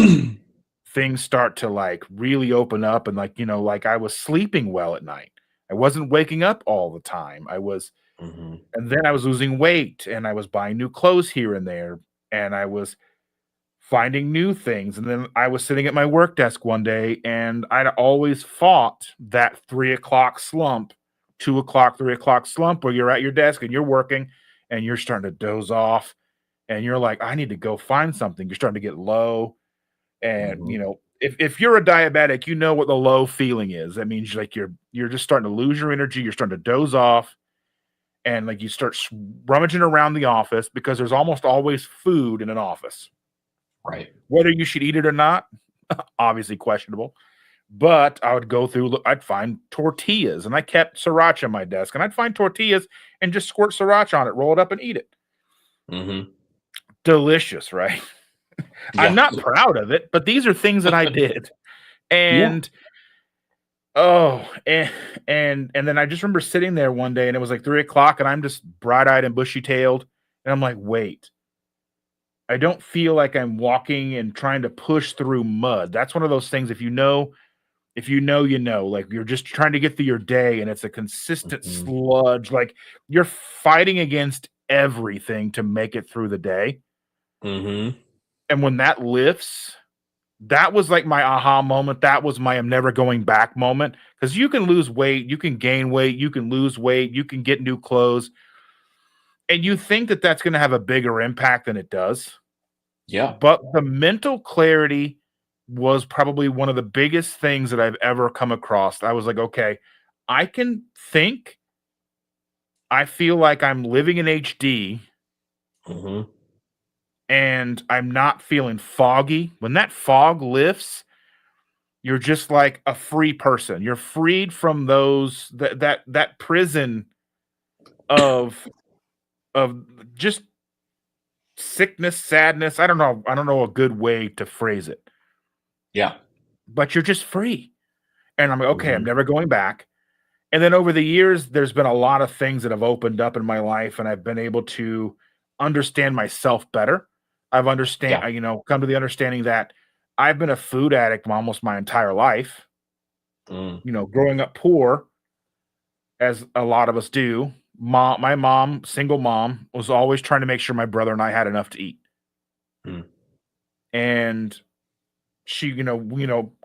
things start to like really open up and like I was sleeping well at night. I wasn't waking up all the time. Hmm. And then I was losing weight and I was buying new clothes here and there. And I was finding new things. And then I was sitting at my work desk one day, and I'd always fought that 3 o'clock slump, 2 o'clock, 3 o'clock slump, where you're at your desk and you're working and you're starting to doze off, and you're like, I need to go find something. You're starting to get low. And if you're a diabetic, you know what the low feeling is. That means like you're just starting to lose your energy, you're starting to doze off, and like you start rummaging around the office because there's almost always food in an office. Right. Whether you should eat it or not, obviously questionable. But I would go through, I'd find tortillas, and I kept sriracha on my desk, and I'd find tortillas and just squirt sriracha on it, roll it up, and eat it. Delicious, right? Yeah. I'm not proud of it, but these are things that I did. And and then I just remember sitting there one day, and it was like 3 o'clock, and I'm just bright-eyed and bushy-tailed, and I'm like, wait, I don't feel like I'm walking and trying to push through mud. That's one of those things, if you know, you know, like you're just trying to get through your day and it's a consistent sludge, like you're fighting against everything to make it through the day. And when that lifts, that was like my aha moment. That was my I'm never going back moment. Because you can lose weight, you can gain weight, you can lose weight, you can get new clothes. And you think that that's going to have a bigger impact than it does. Yeah. But the mental clarity was probably one of the biggest things that I've ever come across. I was like, okay, I can think. I feel like I'm living in HD. And I'm not feeling foggy. When that fog lifts, you're just like a free person. You're freed from those that prison of just sickness, sadness. I don't know a good way to phrase it. Yeah. But you're just free. And I'm like, okay, I'm never going back. And then over the years, there's been a lot of things that have opened up in my life, and I've been able to understand myself better. I've come to the understanding that I've been a food addict almost my entire life. Growing up poor, as a lot of us do. My mom, single mom, was always trying to make sure my brother and I had enough to eat. And she,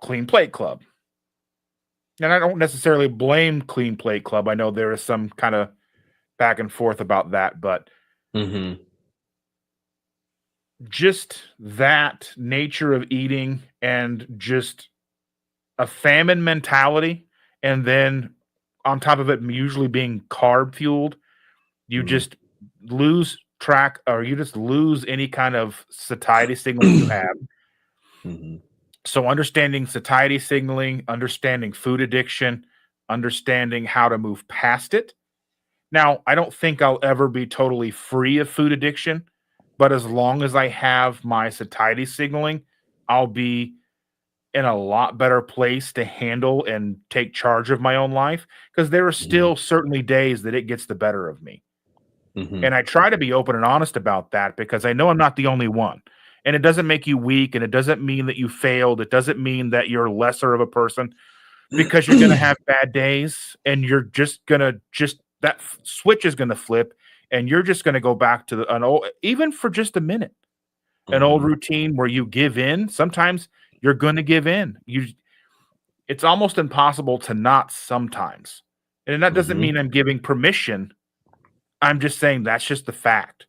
Clean Plate Club. And I don't necessarily blame Clean Plate Club. I know there is some kind of back and forth about that, but just that nature of eating and just a famine mentality, and then on top of it usually being carb fueled, you just lose track, or you just lose any kind of satiety signaling you have. So understanding satiety signaling, understanding food addiction, understanding how to move past it. Now, I don't think I'll ever be totally free of food addiction, but as long as I have my satiety signaling, I'll be in a lot better place to handle and take charge of my own life, because there are still certainly days that it gets the better of me. And I try to be open and honest about that, because I know I'm not the only one. And it doesn't make you weak, and it doesn't mean that you failed. It doesn't mean that you're lesser of a person, because you're going to have bad days, and you're just going to that switch is going to flip, and you're just going to go back to an old, even for just a minute, an old routine where you give in. Sometimes you're going to give in. It's almost impossible to not sometimes. And that doesn't mean I'm giving permission. I'm just saying that's just the fact.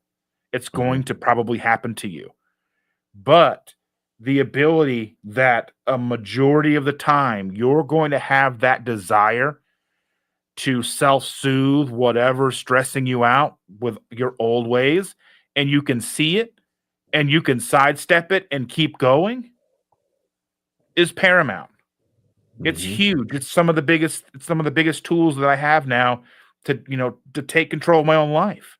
It's going to probably happen to you. But the ability that a majority of the time you're going to have that desire to self-soothe whatever's stressing you out with your old ways, and you can see it and you can sidestep it and keep going, is paramount. It's huge. It's some of the biggest tools that I have now to take control of my own life.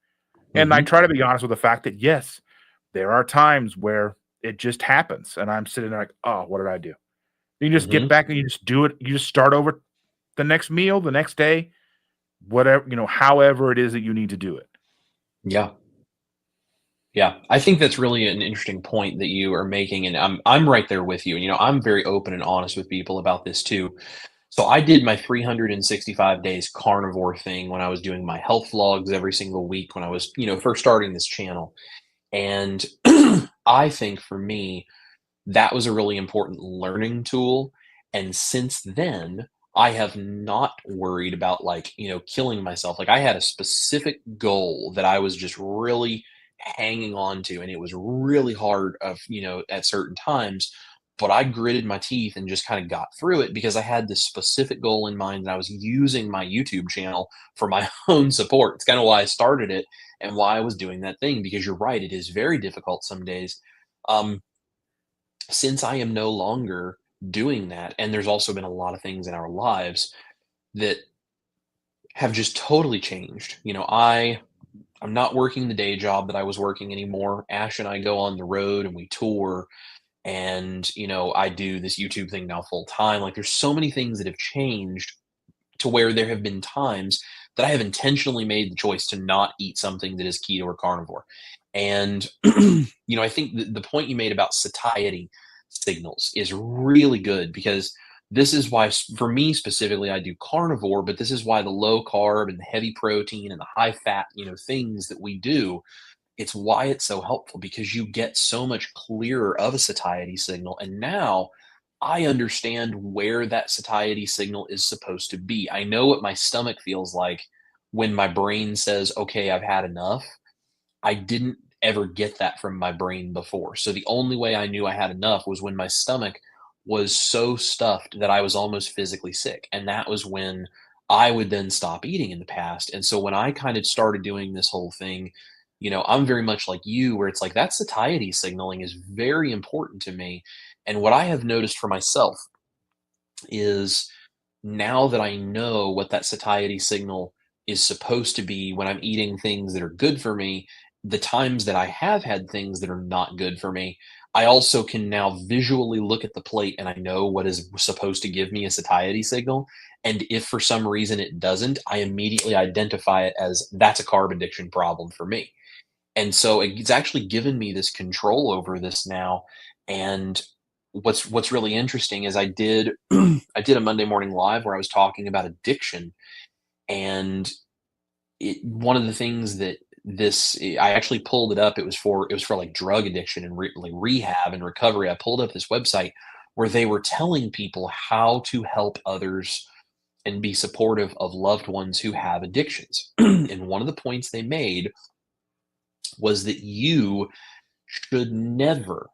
And I try to be honest with the fact that, yes, there are times where it just happens, and I'm sitting there like, oh, what did I do? You just get back and you just do it. You just start over the next meal, the next day, whatever, however it is that you need to do it. Yeah. Yeah. I think that's really an interesting point that you are making. And I'm right there with you. And, I'm very open and honest with people about this too. So I did my 365 days carnivore thing when I was doing my health vlogs every single week when I was, first starting this channel. And I think for me, that was a really important learning tool. And since then, I have not worried about like, killing myself. Like I had a specific goal that I was just really hanging on to, and it was really hard at certain times, but I gritted my teeth and just kind of got through it because I had this specific goal in mind and I was using my YouTube channel for my own support. It's kind of why I started it and why I was doing that thing, because you're right, it is very difficult some days. Um, since I am no longer doing that, and there's also been a lot of things in our lives that have just totally changed. I'm not working the day job that I was working anymore. Ash and I go on the road and we tour, and I do this YouTube thing now full time. Like there's so many things that have changed to where there have been times that I have intentionally made the choice to not eat something that is keto or carnivore. And, I think the point you made about satiety signals is really good, because this is why, for me specifically, I do carnivore, but this is why the low carb and the heavy protein and the high fat, things that we do, it's why it's so helpful, because you get so much clearer of a satiety signal. And now I understand where that satiety signal is supposed to be. I know what my stomach feels like when my brain says, okay, I've had enough. I didn't ever get that from my brain before. So the only way I knew I had enough was when my stomach was so stuffed that I was almost physically sick. And that was when I would then stop eating in the past. And so when I kind of started doing this whole thing, I'm very much like you, where it's like that satiety signaling is very important to me. And what I have noticed for myself is, now that I know what that satiety signal is supposed to be when I'm eating things that are good for me, the times that I have had things that are not good for me, I also can now visually look at the plate and I know what is supposed to give me a satiety signal. And if for some reason it doesn't, I immediately identify it as that's a carb addiction problem for me. And so it's actually given me this control over this now. And what's really interesting is I did I did a Monday morning live where I was talking about addiction, and one of the things that I actually pulled it up. It was for like drug addiction and like rehab and recovery. I pulled up this website where they were telling people how to help others and be supportive of loved ones who have addictions. And one of the points they made was that you should never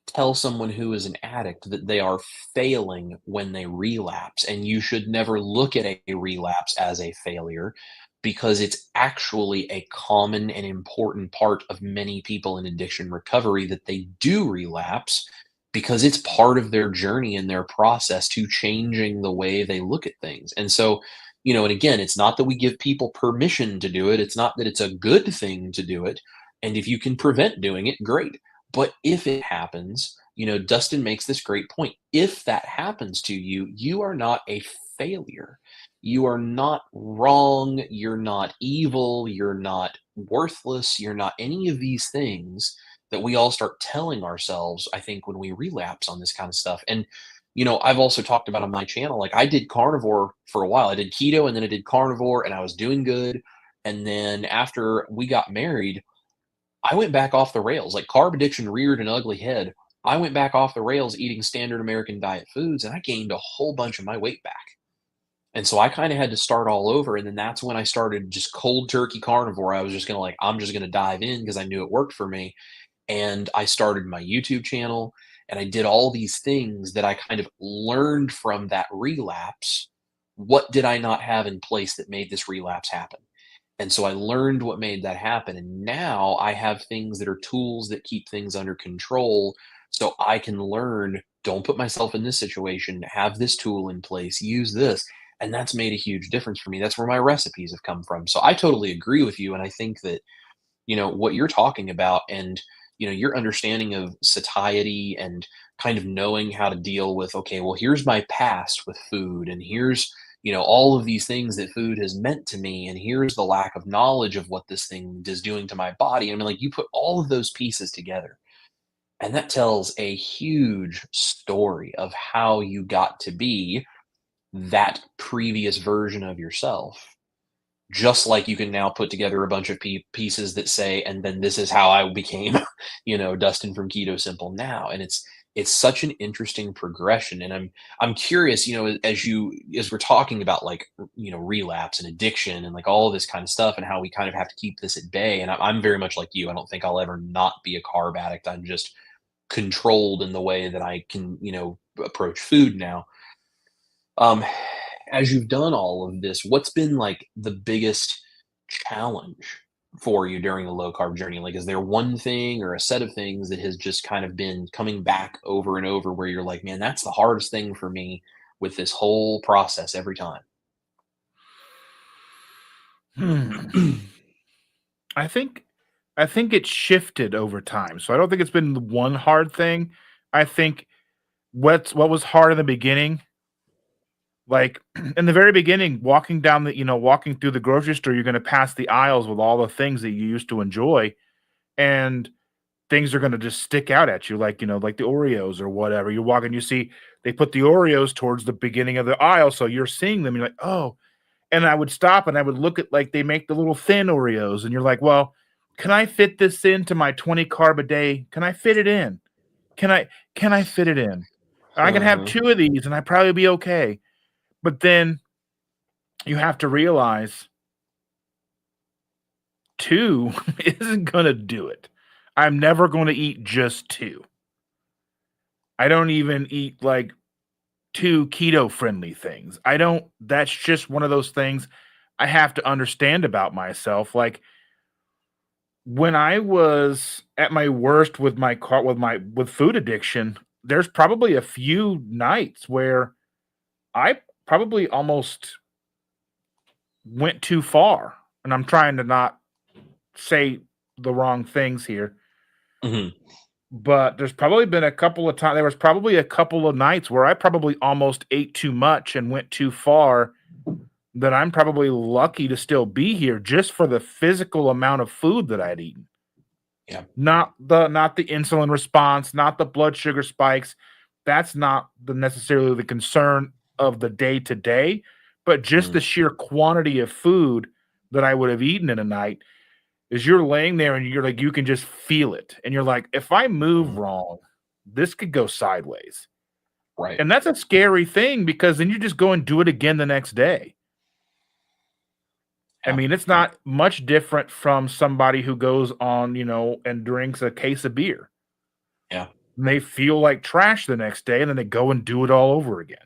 tell someone who is an addict that they are failing when they relapse. And you should never look at a relapse as a failure, because it's actually a common and important part of many people in addiction recovery that they do relapse, because it's part of their journey and their process to changing the way they look at things. And so, and again, it's not that we give people permission to do it. It's not that it's a good thing to do it. And if you can prevent doing it, great. But if it happens, Dustin makes this great point. If that happens to you, you are not a failure. You are not wrong. You're not evil. You're not worthless. You're not any of these things that we all start telling ourselves, I think, when we relapse on this kind of stuff. And, I've also talked about on my channel, like I did carnivore for a while. I did keto and then I did carnivore and I was doing good. And then after we got married, I went back off the rails. Like carb addiction reared an ugly head. I went back off the rails eating standard American diet foods, and I gained a whole bunch of my weight back. And so I kind of had to start all over. And then that's when I started just cold turkey carnivore. I was just going to I'm just going to dive in because I knew it worked for me. And I started my YouTube channel and I did all these things that I kind of learned from that relapse. What did I not have in place that made this relapse happen? And so I learned what made that happen. And now I have things that are tools that keep things under control. So I can learn, don't put myself in this situation, have this tool in place, use this. And that's made a huge difference for me. That's where my recipes have come from. So I totally agree with you. And I think that, what you're talking about, and, your understanding of satiety and kind of knowing how to deal with, okay, well, here's my past with food, and here's, all of these things that food has meant to me, and here's the lack of knowledge of what this thing is doing to my body. I mean, like you put all of those pieces together, and that tells a huge story of how you got to be that previous version of yourself. just like you can now put together a bunch of pieces that say, and then this is how I became, Dustin from Keto Simple now. And it's such an interesting progression. And I'm curious, as we're talking about like, relapse and addiction and like all of this kind of stuff and how we kind of have to keep this at bay. And I'm very much like you. I don't think I'll ever not be a carb addict. I'm just controlled in the way that I can, approach food now. Um, as you've done all of this, what's been like the biggest challenge for you during the low carb journey? Like, is there one thing or a set of things that has just kind of been coming back over and over where you're like, man, that's the hardest thing for me with this whole process every time? I think it's shifted over time. So I don't think it's been the one hard thing. I think what was hard in the beginning, like in the very beginning, walking through the grocery store, you're going to pass the aisles with all the things that you used to enjoy, and things are going to just stick out at you, like, like the Oreos or whatever. You walk and you see they put the Oreos towards the beginning of the aisle. So you're seeing them. You're like, oh, and I would stop and I would look at, like, they make the little thin Oreos, and you're like, well, can I fit this into my 20 carb a day? Can I fit it in? Can I fit it in? I can have 2 of these and I'd probably be okay. But then you have to realize 2 isn't going to do it. I'm never going to eat just 2. I don't even eat like 2 keto friendly things. That's just one of those things I have to understand about myself. Like, when I was at my worst with with food addiction, there's probably a few nights where I probably almost went too far. And I'm trying to not say the wrong things here. Mm-hmm. But there's probably been a couple of times, there was probably a couple of nights where I probably almost ate too much and went too far, that I'm probably lucky to still be here just for the physical amount of food that I'd eaten. Yeah. Not the insulin response, not the blood sugar spikes. That's not necessarily the concern of the day to day, but just the sheer quantity of food that I would have eaten in a night. Is you're laying there and you're like, you can just feel it. And you're like, if I move wrong, this could go sideways. Right. And that's a scary thing, because then you just go and do it again the next day. Yeah. I mean, it's not much different from somebody who goes on, and drinks a case of beer. Yeah. And they feel like trash the next day, and then they go and do it all over again.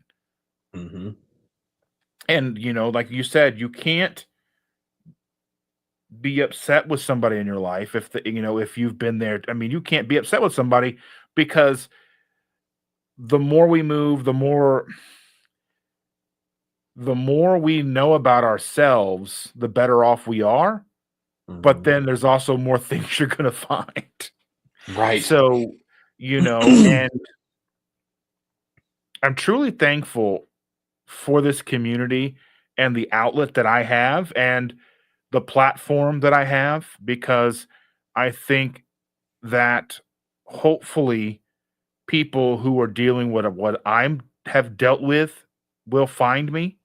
Mm-hmm. And, like you said, you can't be upset with somebody in your life if you've been there. I mean, you can't be upset with somebody, because the more we move, the more we know about ourselves, the better off we are. But then there's also more things you're going to find. Right. So, and I'm truly thankful for this community and the outlet that I have and the platform that I have, because I think that hopefully people who are dealing with what I have dealt with will find me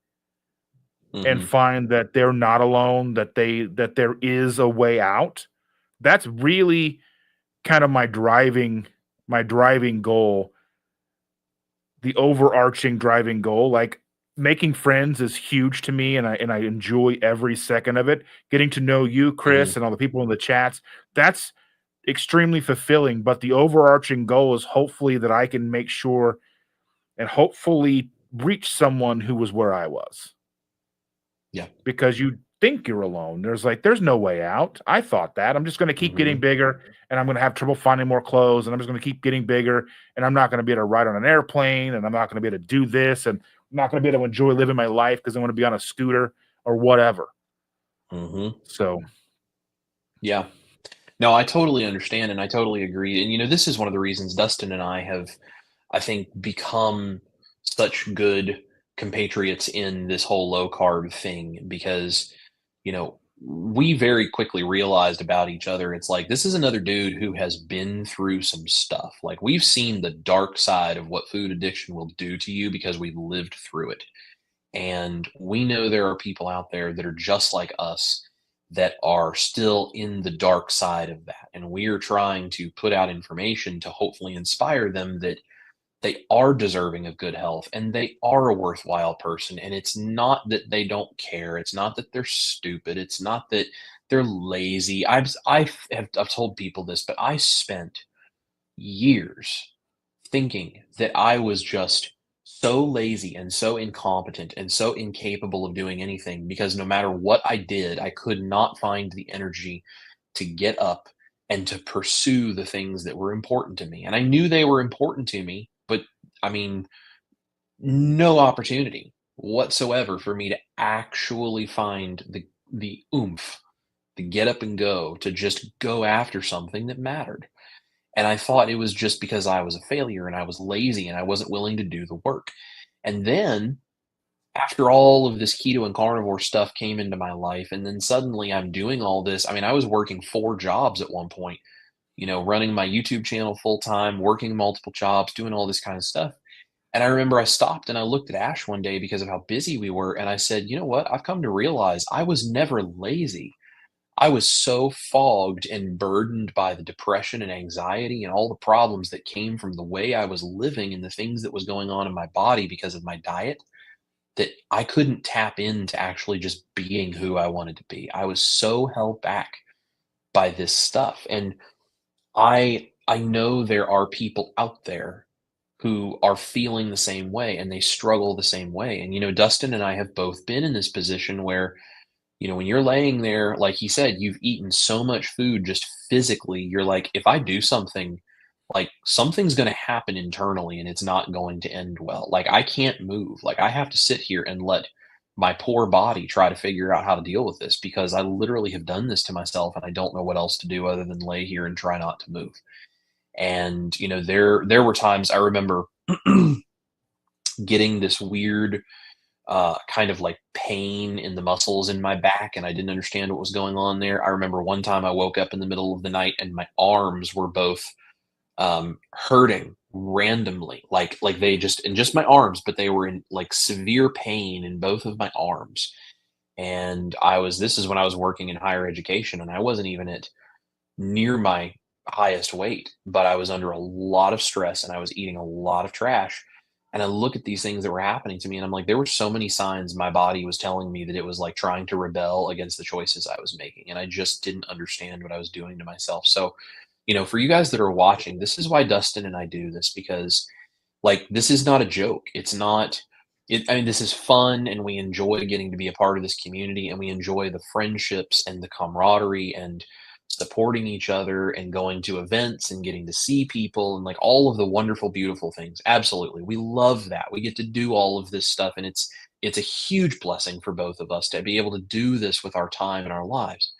and find that they're not alone, that there is a way out. That's really kind of my driving goal, the overarching driving goal. Like, making friends is huge to me, and I enjoy every second of it. Getting to know you, Chris, and all the people in the chats, that's extremely fulfilling. But the overarching goal is hopefully that I can make sure and hopefully reach someone who was where I was. Yeah. Because you think you're alone. There's no way out. I thought that. I'm just going to keep getting bigger, and I'm going to have trouble finding more clothes, and I'm just going to keep getting bigger, and I'm not going to be able to ride on an airplane, and I'm not going to be able to do this, and I'm not going to be able to enjoy living my life because I want to be on a scooter or whatever. So, yeah. No, I totally understand, and I totally agree. And this is one of the reasons Dustin and I have, I think, become such good compatriots in this whole low carb thing, because we very quickly realized about each other, it's like, this is another dude who has been through some stuff. Like, we've seen the dark side of what food addiction will do to you because we've lived through it. And we know there are people out there that are just like us that are still in the dark side of that. And we are trying to put out information to hopefully inspire them that they are deserving of good health and they are a worthwhile person. And it's not that they don't care. It's not that they're stupid. It's not that they're lazy. I've told people this, but I spent years thinking that I was just so lazy and so incompetent and so incapable of doing anything because no matter what I did, I could not find the energy to get up and to pursue the things that were important to me. And I knew they were important to me, but I mean, no opportunity whatsoever for me to actually find the oomph, to get up and go, to just go after something that mattered. And I thought it was just because I was a failure and I was lazy and I wasn't willing to do the work. And then after all of this keto and carnivore stuff came into my life, and then suddenly I'm doing all this. I mean, I was working 4 jobs at one point, running my YouTube channel full time, working multiple jobs, doing all this kind of stuff. And I remember I stopped and I looked at Ash one day because of how busy we were. And I said, you know what? I've come to realize I was never lazy. I was so fogged and burdened by the depression and anxiety and all the problems that came from the way I was living and the things that was going on in my body because of my diet that I couldn't tap into actually just being who I wanted to be. I was so held back by this stuff. And I know there are people out there who are feeling the same way and they struggle the same way. And Dustin and I have both been in this position where when you're laying there, like he said, you've eaten so much food just physically, you're like, if I do something, like something's going to happen internally and it's not going to end well. Like I can't move. Like I have to sit here and let my poor body try to figure out how to deal with this because I literally have done this to myself and I don't know what else to do other than lay here and try not to move. And there were times I remember getting this weird kind of like pain in the muscles in my back, and I didn't understand what was going on there. I remember one time I woke up in the middle of the night and my arms were both hurting randomly, like they just and just my arms, but they were in like severe pain in both of my arms. And this is when I was working in higher education, and I wasn't even at near my highest weight, but I was under a lot of stress and I was eating a lot of trash. And I look at these things that were happening to me and I'm like, there were so many signs my body was telling me that it was like trying to rebel against the choices I was making. And I just didn't understand what I was doing to myself. So, for you guys that are watching, this is why Dustin and I do this because like this is not a joke. It's not I mean, this is fun and we enjoy getting to be a part of this community and we enjoy the friendships and the camaraderie and supporting each other and going to events and getting to see people and like all of the wonderful, beautiful things. Absolutely. We love that. We get to do all of this stuff. And it's a huge blessing for both of us to be able to do this with our time and our lives.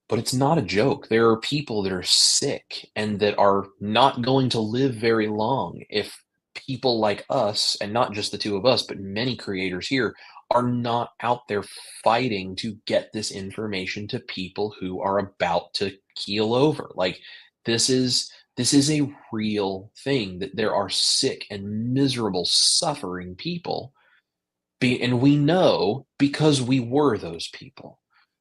But it's not a joke. There are people that are sick and that are not going to live very long if people like us, and not just the two of us, but many creators here, are not out there fighting to get this information to people who are about to keel over. Like this is a real thing that there are sick and miserable, suffering people. And we know because we were those people.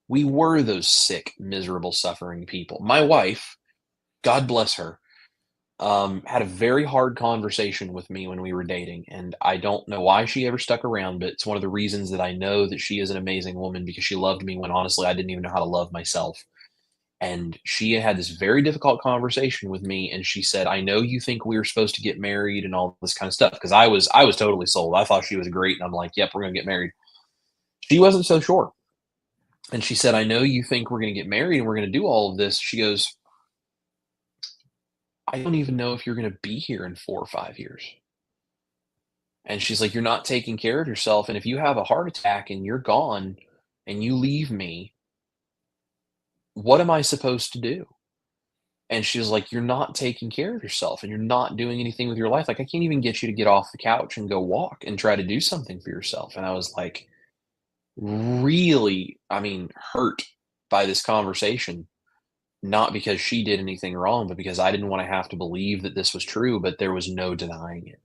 We were those sick, miserable, suffering people. My wife, God bless her, had a very hard conversation with me when we were dating. And I don't know why she ever stuck around, but it's one of the reasons that I know that she is an amazing woman because she loved me when honestly I didn't even know how to love myself. And she had this very difficult conversation with me. And she said, I know you think we were supposed to get married and all this kind of stuff. Because I was totally sold. I thought she was great. And I'm like, yep, we're going to get married. She wasn't so sure. And she said, I know you think we're going to get married and we're going to do all of this. She goes, I don't even know if you're going to be here in 4 or 5 years. And she's like, you're not taking care of yourself. And if you have a heart attack and you're gone and you leave me, what am I supposed to do? And she's like, you're not taking care of yourself and you're not doing anything with your life. Like, I can't even get you to get off the couch and go walk and try to do something for yourself. And I was like, really, I mean, hurt by this conversation, not because she did anything wrong, but because I didn't want to have to believe that this was true, but there was no denying it.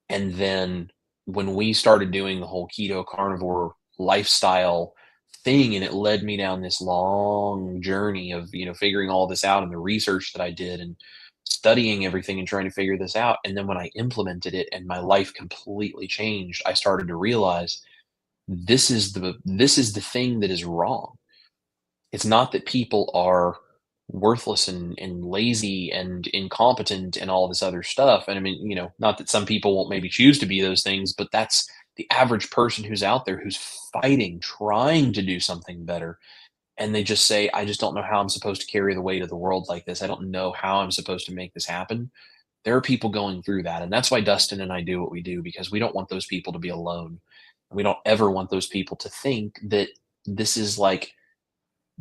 And then when we started doing the whole keto carnivore lifestyle thing, and it led me down this long journey of, figuring all this out and the research that I did and studying everything and trying to figure this out. And then when I implemented it and my life completely changed, I started to realize this is the thing that is wrong. It's not that people are worthless and lazy and incompetent and all this other stuff. And I mean, not that some people won't maybe choose to be those things, but that's the average person who's out there who's fighting, trying to do something better. And they just say, I just don't know how I'm supposed to carry the weight of the world like this. I don't know how I'm supposed to make this happen. There are people going through that. And that's why Dustin and I do what we do, because we don't want those people to be alone. We don't ever want those people to think that this is like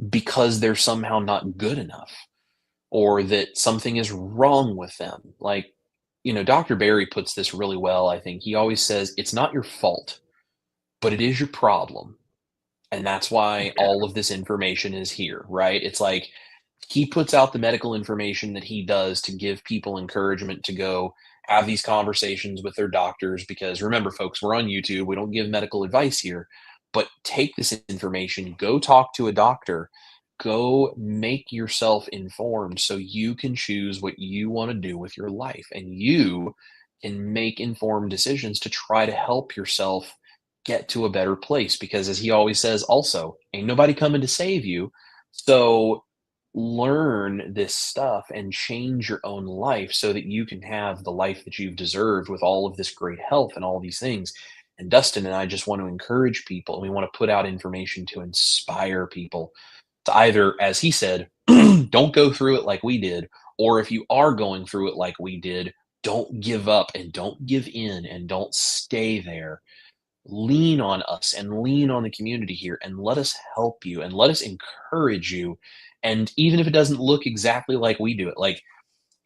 because they're somehow not good enough or that something is wrong with them. Like, Dr. Barry puts this really well, I think. He always says, it's not your fault, but it is your problem. And that's why all of this information is here, right? It's like he puts out the medical information that he does to give people encouragement to go have these conversations with their doctors. Because remember, folks, we're on YouTube. We don't give medical advice here, but take this information, go talk to a doctor, go make yourself informed so you can choose what you want to do with your life. And you can make informed decisions to try to help yourself get to a better place. Because as he always says, also, ain't nobody coming to save you. So learn this stuff and change your own life so that you can have the life that you've deserved with all of this great health and all these things. And Dustin and I just want to encourage people, and we want to put out information to inspire people to either, as he said, don't go through it like we did, or if you are going through it like we did, don't give up and don't give in and don't stay there. Lean on us and lean on the community here and let us help you and let us encourage you. And even if it doesn't look exactly like we do it, like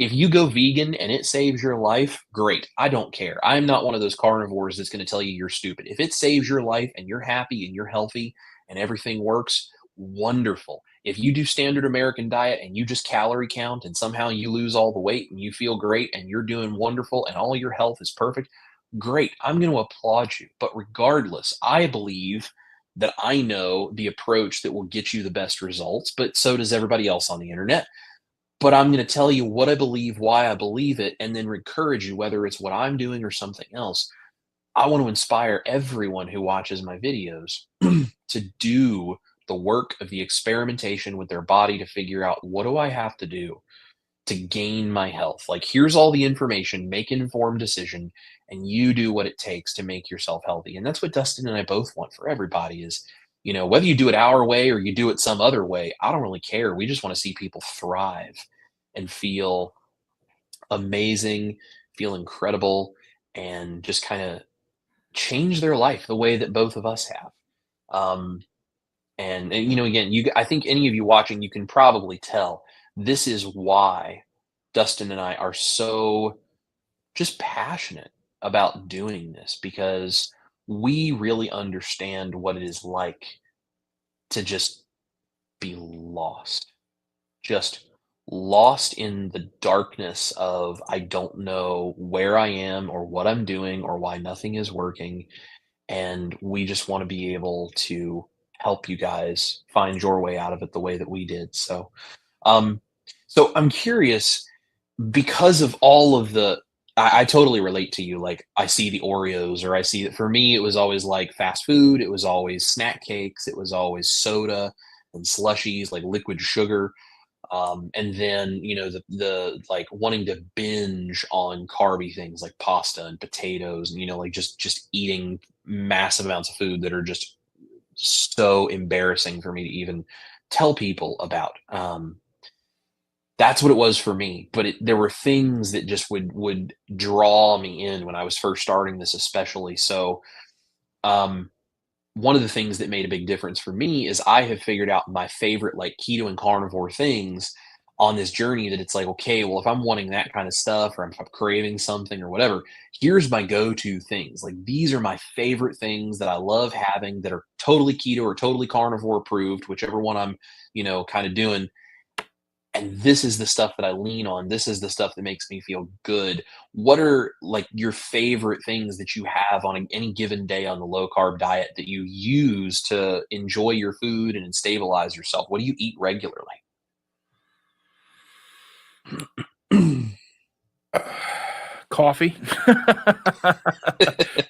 if you go vegan and it saves your life, great. I don't care. I'm not one of those carnivores that's going to tell you you're stupid. If it saves your life and you're happy and you're healthy and everything works, wonderful. If you do standard American diet and you just calorie count and somehow you lose all the weight and you feel great and you're doing wonderful and all your health is perfect, great. I'm going to applaud you. But regardless, I believe that I know the approach that will get you the best results, but so does everybody else on the internet. But I'm going to tell you what I believe, why I believe it, and then encourage you, whether it's what I'm doing or something else. I want to inspire everyone who watches my videos to do the work of the experimentation with their body to figure out, what do I have to do to gain my health? Like, here's all the information, make an informed decision, and you do what it takes to make yourself healthy. And that's what Dustin and I both want for everybody is, whether you do it our way or you do it some other way, I don't really care. We just want to see people thrive and feel amazing, feel incredible, and just kind of change their life the way that both of us have. And again, I think any of you watching, you can probably tell this is why Dustin and I are so just passionate about doing this, because we really understand what it is like to just be just lost in the darkness of, I don't know where I am or what I'm doing or why nothing is working. And we just want to be able to help you guys find your way out of it the way that we did. Um, so I'm curious, because of all of I totally relate to you. Like, I see the Oreos, or I see that for me, it was always like fast food. It was always snack cakes. It was always soda and slushies, like liquid sugar. And then, the like wanting to binge on carby things like pasta and potatoes and, like just eating massive amounts of food that are just so embarrassing for me to even tell people about. That's what it was for me. But there were things that just would draw me in when I was first starting this, especially. So, one of the things that made a big difference for me is I have figured out my favorite like keto and carnivore things on this journey, that it's like, okay, well, if I'm wanting that kind of stuff, or if I'm craving something or whatever, here's my go-to things. Like, these are my favorite things that I love having that are totally keto or totally carnivore approved, whichever one I'm, kind of doing. and this is the stuff that I lean on. This is the stuff that makes me feel good. What are like your favorite things that you have on any given day on the low carb diet that you use to enjoy your food and stabilize yourself? What do you eat regularly? Coffee.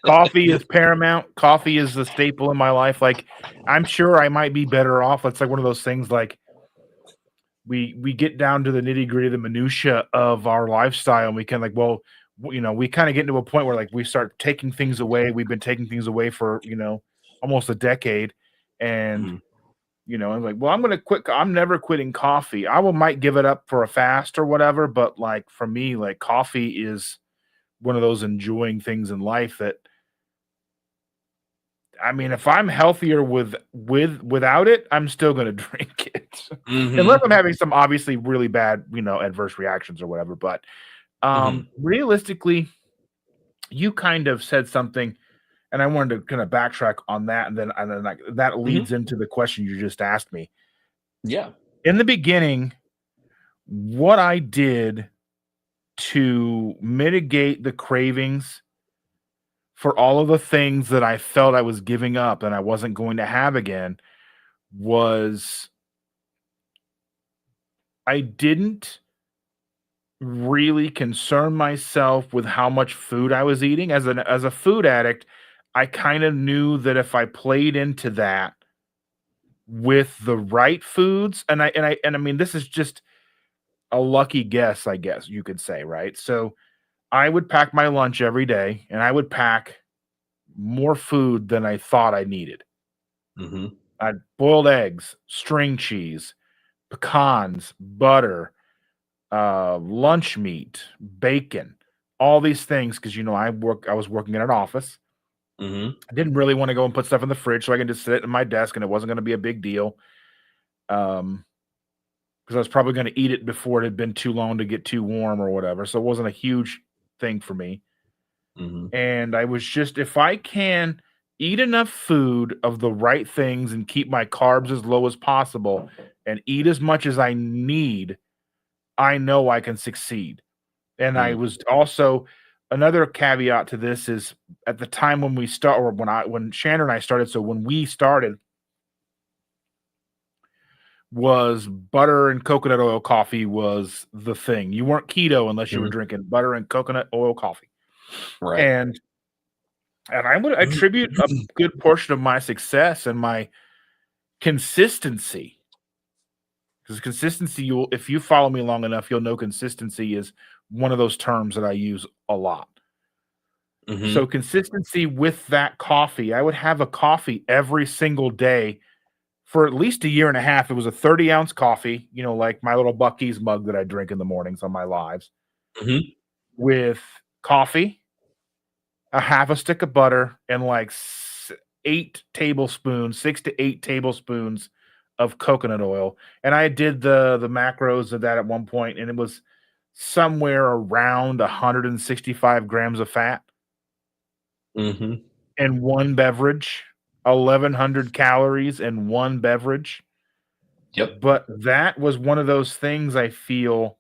Coffee is paramount. Coffee is the staple in my life. Like, I'm sure I might be better off. It's like one of those things, like, we get down to the nitty-gritty, the minutia of our lifestyle, and we can, like, well, you know, we kind of get into a point where, like, we start taking things away. We've been taking things away for, you know, almost a decade, and you know, I'm like, well, I'm going to quit. I'm never quitting coffee. might give it up for a fast or whatever, but like for me, like, coffee is one of those enjoying things in life that, I mean, if I'm healthier without it, I'm still going to drink it, unless I'm having some obviously really bad, you know, adverse reactions or whatever. But realistically, you kind of said something, and I wanted to kind of backtrack on that, and then like, that leads into the question you just asked me. Yeah. In the beginning, what I did to mitigate the cravings for all of the things that I felt I was giving up and I wasn't going to have again was I didn't really concern myself with how much food I was eating. As a food addict, I kind of knew that if I played into that with the right foods, and I mean, this is just a lucky guess, I guess you could say, right? So I would pack my lunch every day, and I would pack more food than I thought I needed. I'd boiled eggs, string cheese, pecans, butter, lunch meat, bacon, all these things, because, you know, I was working in an office. I didn't really want to go and put stuff in the fridge, so I can just sit at my desk, and it wasn't going to be a big deal. Because I was probably going to eat it before it had been too long to get too warm or whatever. So it wasn't a huge thing for me. And I was just, if I can eat enough food of the right things and keep my carbs as low as possible and eat as much as I need, I know I can succeed. And I was also, another caveat to this is, at the time when we start, or when Shannon and I started, so when we started, was butter and coconut oil coffee was the thing. You weren't keto unless you were drinking butter and coconut oil coffee. Right. And I would attribute a good portion of my success and my consistency, because consistency, if you follow me long enough, you'll know consistency is one of those terms that I use a lot. So consistency with that coffee, I would have a coffee every single day for at least a year and a half. It was a 30-ounce coffee, you know, like my little Buc-ee's mug that I drink in the mornings on my lives, with coffee, a half a stick of butter, and like 6 to 8 tablespoons of coconut oil. And I did the macros of that at one point, and it was somewhere around 165 grams of fat. And one beverage, 1,100 calories in one beverage. But that was one of those things I feel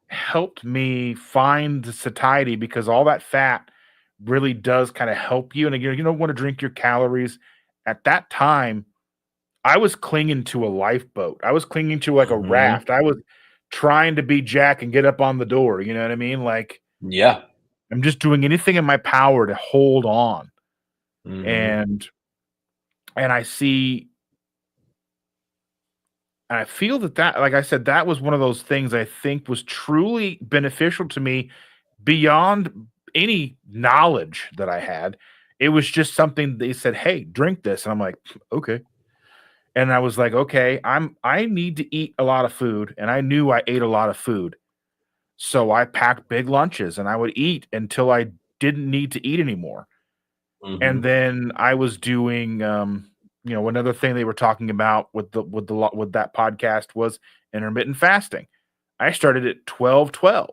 helped me find the satiety, because all that fat really does kind of help you. And you don't want to drink your calories. At that time, I was clinging to a lifeboat. I was clinging to like a raft. I was trying to be Jack and get up on the door. You know what I mean? Like, I'm just doing anything in my power to hold on. And I see, and I feel that, like I said, that was one of those things I think was truly beneficial to me beyond any knowledge that I had. It was just something they said, hey, drink this. And I'm like, okay. And I was like, okay, I need to eat a lot of food. And I knew I ate a lot of food. So I packed big lunches, and I would eat until I didn't need to eat anymore. And then I was doing, you know, another thing they were talking about with that podcast was intermittent fasting. I started at 12-12.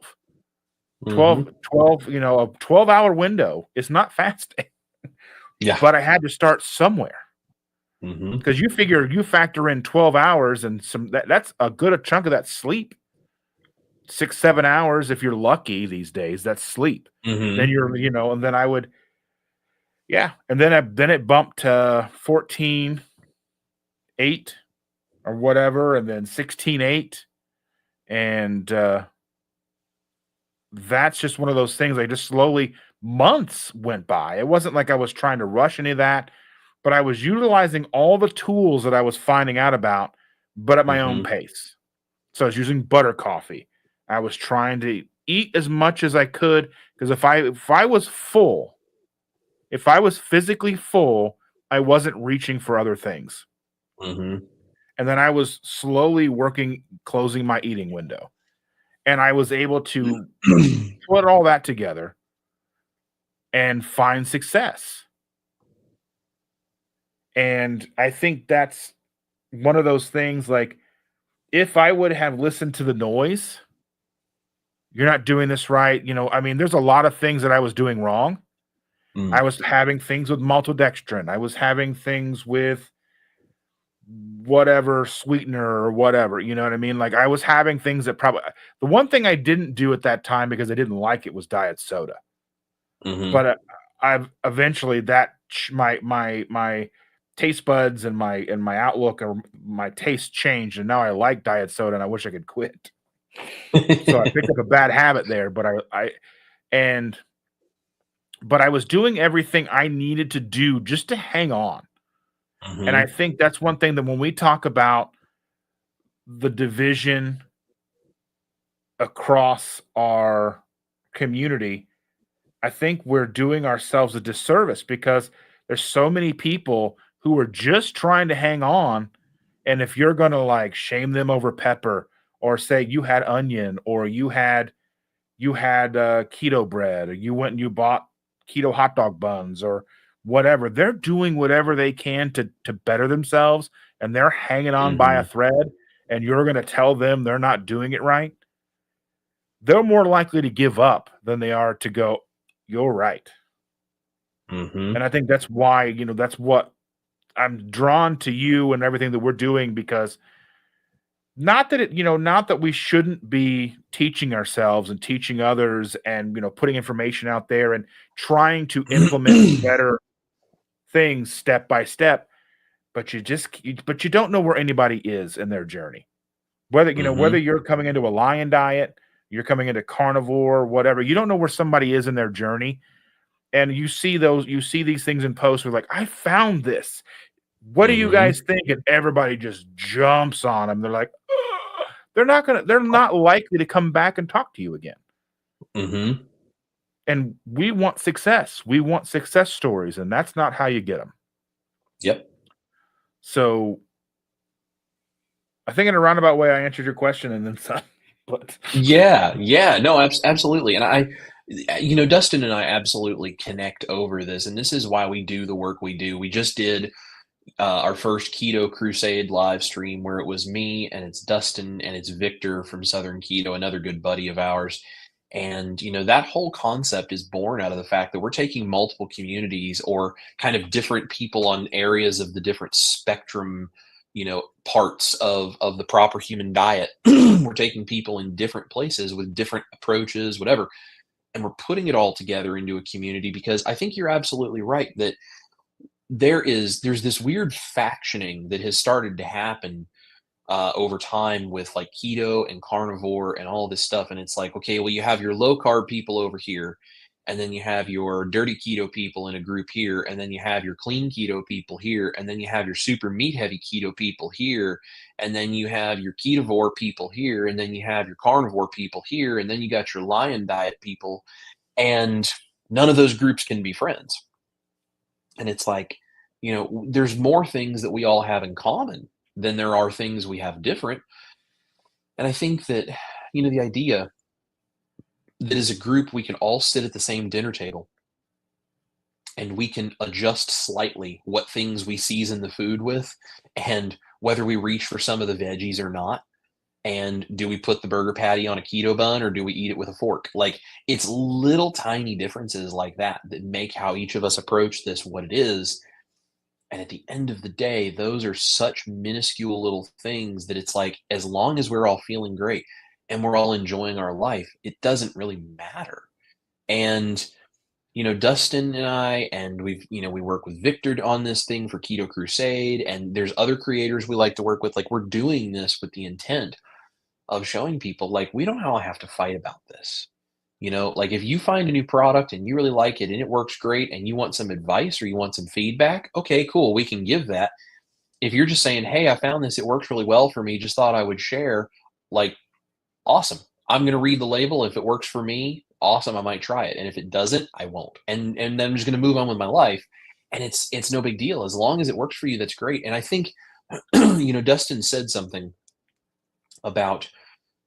12, you know, a 12-hour window is not fasting. But I had to start somewhere. Because you factor in 12 hours and that's a good chunk of that sleep. 6-7 hours if you're lucky these days. That's sleep. Then you're, and then I would, and then it bumped to 14-8 or whatever, and then 16-8, and that's just one of those things. I just slowly, months went by. It wasn't like I was trying to rush any of that, but I was utilizing all the tools that I was finding out about, but at my own pace. So I was using butter coffee. I was trying to eat as much as I could, because if I was full, if I was physically full, I wasn't reaching for other things. And then I was slowly closing my eating window. And I was able to put all that together and find success. And I think that's one of those things, like, if I would have listened to the noise, you're not doing this right. There's a lot of things that I was doing wrong. I was having things with maltodextrin. I was having things with whatever sweetener or whatever, you know what I mean? Like, I was having things that the one thing I didn't do at that time because I didn't like it was diet soda. But I've eventually my taste buds and my outlook or my taste changed, and now I like diet soda and I wish I could quit. So I picked up a bad habit there, but I was doing everything I needed to do just to hang on. And I think that's one thing that when we talk about the division across our community, I think we're doing ourselves a disservice, because there's so many people who are just trying to hang on. And if you're going to like shame them over pepper, or say you had onion, or you had keto bread, or you went and you bought keto hot dog buns or whatever, they're doing whatever they can to better themselves, and they're hanging on by a thread, and you're going to tell them they're not doing it right. They're more likely to give up than they are to go, you're right. And I think that's why, that's what I'm drawn to you and everything that we're doing, because not that we shouldn't be teaching ourselves and teaching others and, putting information out there and trying to implement better things step by step, but you don't know where anybody is in their journey. Whether you're coming into a lion diet, you're coming into carnivore, whatever, you don't know where somebody is in their journey. And you see these things in posts where like, I found this. What do you guys think? And everybody just jumps on them. They're like, ugh. They're not likely to come back and talk to you again. And we want success. We want success stories, and that's not how you get them. Yep. So I think in a roundabout way, I answered your question and then some. But no, absolutely. And Dustin and I absolutely connect over this, and this is why we do the work we do. We just did our first Keto Crusade live stream, where it was me and it's Dustin and it's Victor from Southern Keto, another good buddy of ours. And, that whole concept is born out of the fact that we're taking multiple communities or kind of different people on areas of the different spectrum, parts of the proper human diet. We're taking people in different places with different approaches, whatever, and we're putting it all together into a community, because I think you're absolutely right that there's this weird factioning that has started to happen over time with like keto and carnivore and all this stuff. And it's like, okay, well, you have your low carb people over here, and then you have your dirty keto people in a group here, and then you have your clean keto people here, and then you have your super meat heavy keto people here, and then you have your ketovore people here, and then you have your carnivore people here, and then you got your lion diet people, and none of those groups can be friends. And it's like, there's more things that we all have in common than there are things we have different. And I think that, the idea that as a group, we can all sit at the same dinner table and we can adjust slightly what things we season the food with, and whether we reach for some of the veggies or not. And do we put the burger patty on a keto bun, or do we eat it with a fork? Like, it's little tiny differences like that that make how each of us approach this what it is. And at the end of the day, those are such minuscule little things that it's like, as long as we're all feeling great and we're all enjoying our life, it doesn't really matter. And, Dustin and I, and we work with Victor on this thing for Keto Crusade, and there's other creators we like to work with. Like, we're doing this with the intent of showing people, like, we don't all have to fight about this. Like, if you find a new product and you really like it and it works great and you want some advice or you want some feedback, okay, cool, we can give that. If you're just saying, hey, I found this, it works really well for me, just thought I would share, like, awesome. I'm going to read the label. If it works for me, awesome, I might try it. And if it doesn't, I won't. And then I'm just going to move on with my life. And it's no big deal. As long as it works for you, that's great. And I think, Dustin said something about,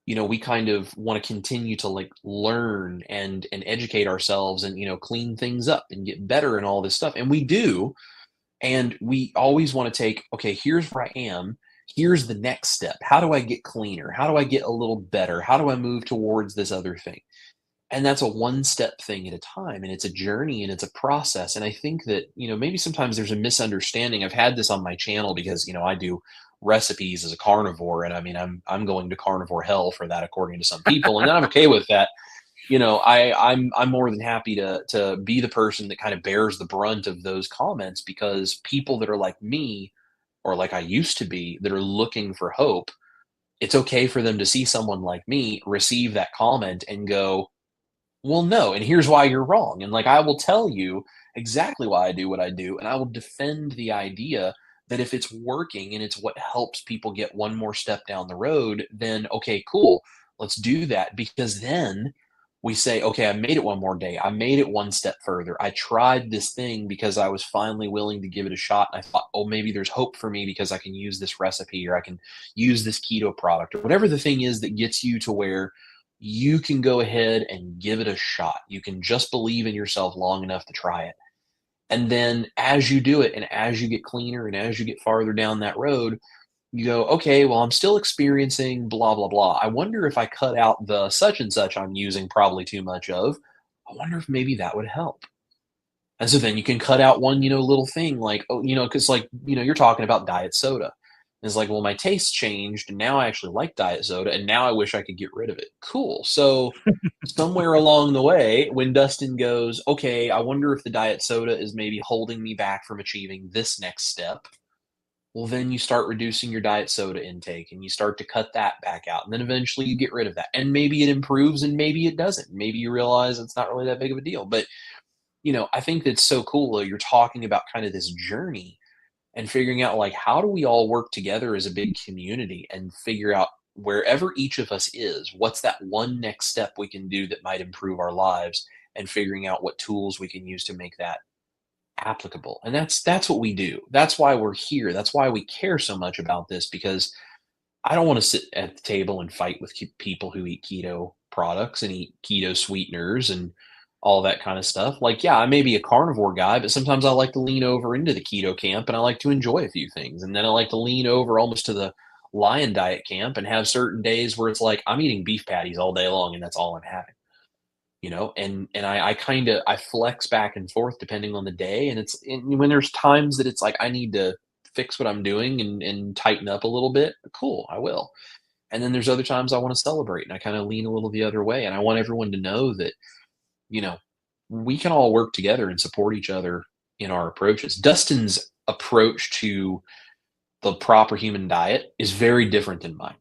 we kind of want to continue to, like, learn and educate ourselves and, clean things up and get better and all this stuff. And we do. And we always want to take, okay, here's where I am. Here's the next step. How do I get cleaner? How do I get a little better? How do I move towards this other thing? And that's a one step thing at a time. And it's a journey and it's a process. And I think that, maybe sometimes there's a misunderstanding. I've had this on my channel because, I do recipes as a carnivore. And I mean, I'm going to carnivore hell for that, according to some people. And I'm okay with that. I'm more than happy to be the person that kind of bears the brunt of those comments, because people that are like me, or like I used to be, that are looking for hope, it's okay for them to see someone like me receive that comment and go, well, no, and here's why you're wrong. And, like, I will tell you exactly why I do what I do, and I will defend the idea that if it's working and it's what helps people get one more step down the road, then okay, cool, let's do that. Because then we say, okay, I made it one more day. I made it one step further. I tried this thing because I was finally willing to give it a shot. And I thought, oh, maybe there's hope for me because I can use this recipe, or I can use this keto product, or whatever the thing is that gets you to where you can go ahead and give it a shot. You can just believe in yourself long enough to try it. And then as you do it, and as you get cleaner, and as you get farther down that road, you go, okay, well, I'm still experiencing blah, blah, blah. I wonder if I cut out the such and such I'm using probably too much of. I wonder if maybe that would help. And so then you can cut out one, little thing, like, oh, because, like, you're talking about diet soda. It's like, well, my taste changed and now I actually like diet soda and now I wish I could get rid of it. Cool. So somewhere along the way, when Dustin goes, okay, I wonder if the diet soda is maybe holding me back from achieving this next step. Well, then you start reducing your diet soda intake and you start to cut that back out. And then eventually you get rid of that. And maybe it improves and maybe it doesn't. Maybe you realize it's not really that big of a deal. But, I think that's so cool, though. You're talking about kind of this journey and figuring out, like, how do we all work together as a big community and figure out, wherever each of us is, what's that one next step we can do that might improve our lives, and figuring out what tools we can use to make that applicable. And that's what we do. That's why we're here. That's why we care so much about this, because I don't want to sit at the table and fight with people who eat keto products and eat keto sweeteners and all that kind of stuff. Like, yeah, I may be a carnivore guy, but sometimes I like to lean over into the keto camp and I like to enjoy a few things. And then I like to lean over almost to the lion diet camp and have certain days where it's like I'm eating beef patties all day long and that's all I'm having. And I kind of I flex back and forth depending on the day. And when there's times that it's like I need to fix what I'm doing and tighten up a little bit, cool, I will. And then there's other times I want to celebrate and I kind of lean a little the other way. And I want everyone to know that, you know, we can all work together and support each other in our approaches. Dustin's approach to the proper human diet is very different than mine.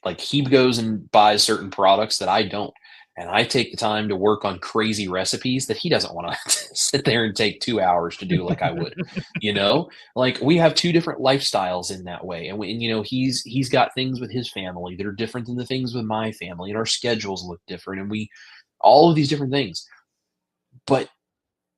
Like, he goes and buys certain products that I don't. And I take the time to work on crazy recipes that he doesn't want to sit there and take 2 hours to do like I would, like we have two different lifestyles in that way. And he's got things with his family that are different than the things with my family, and our schedules look different, and all of these different things, but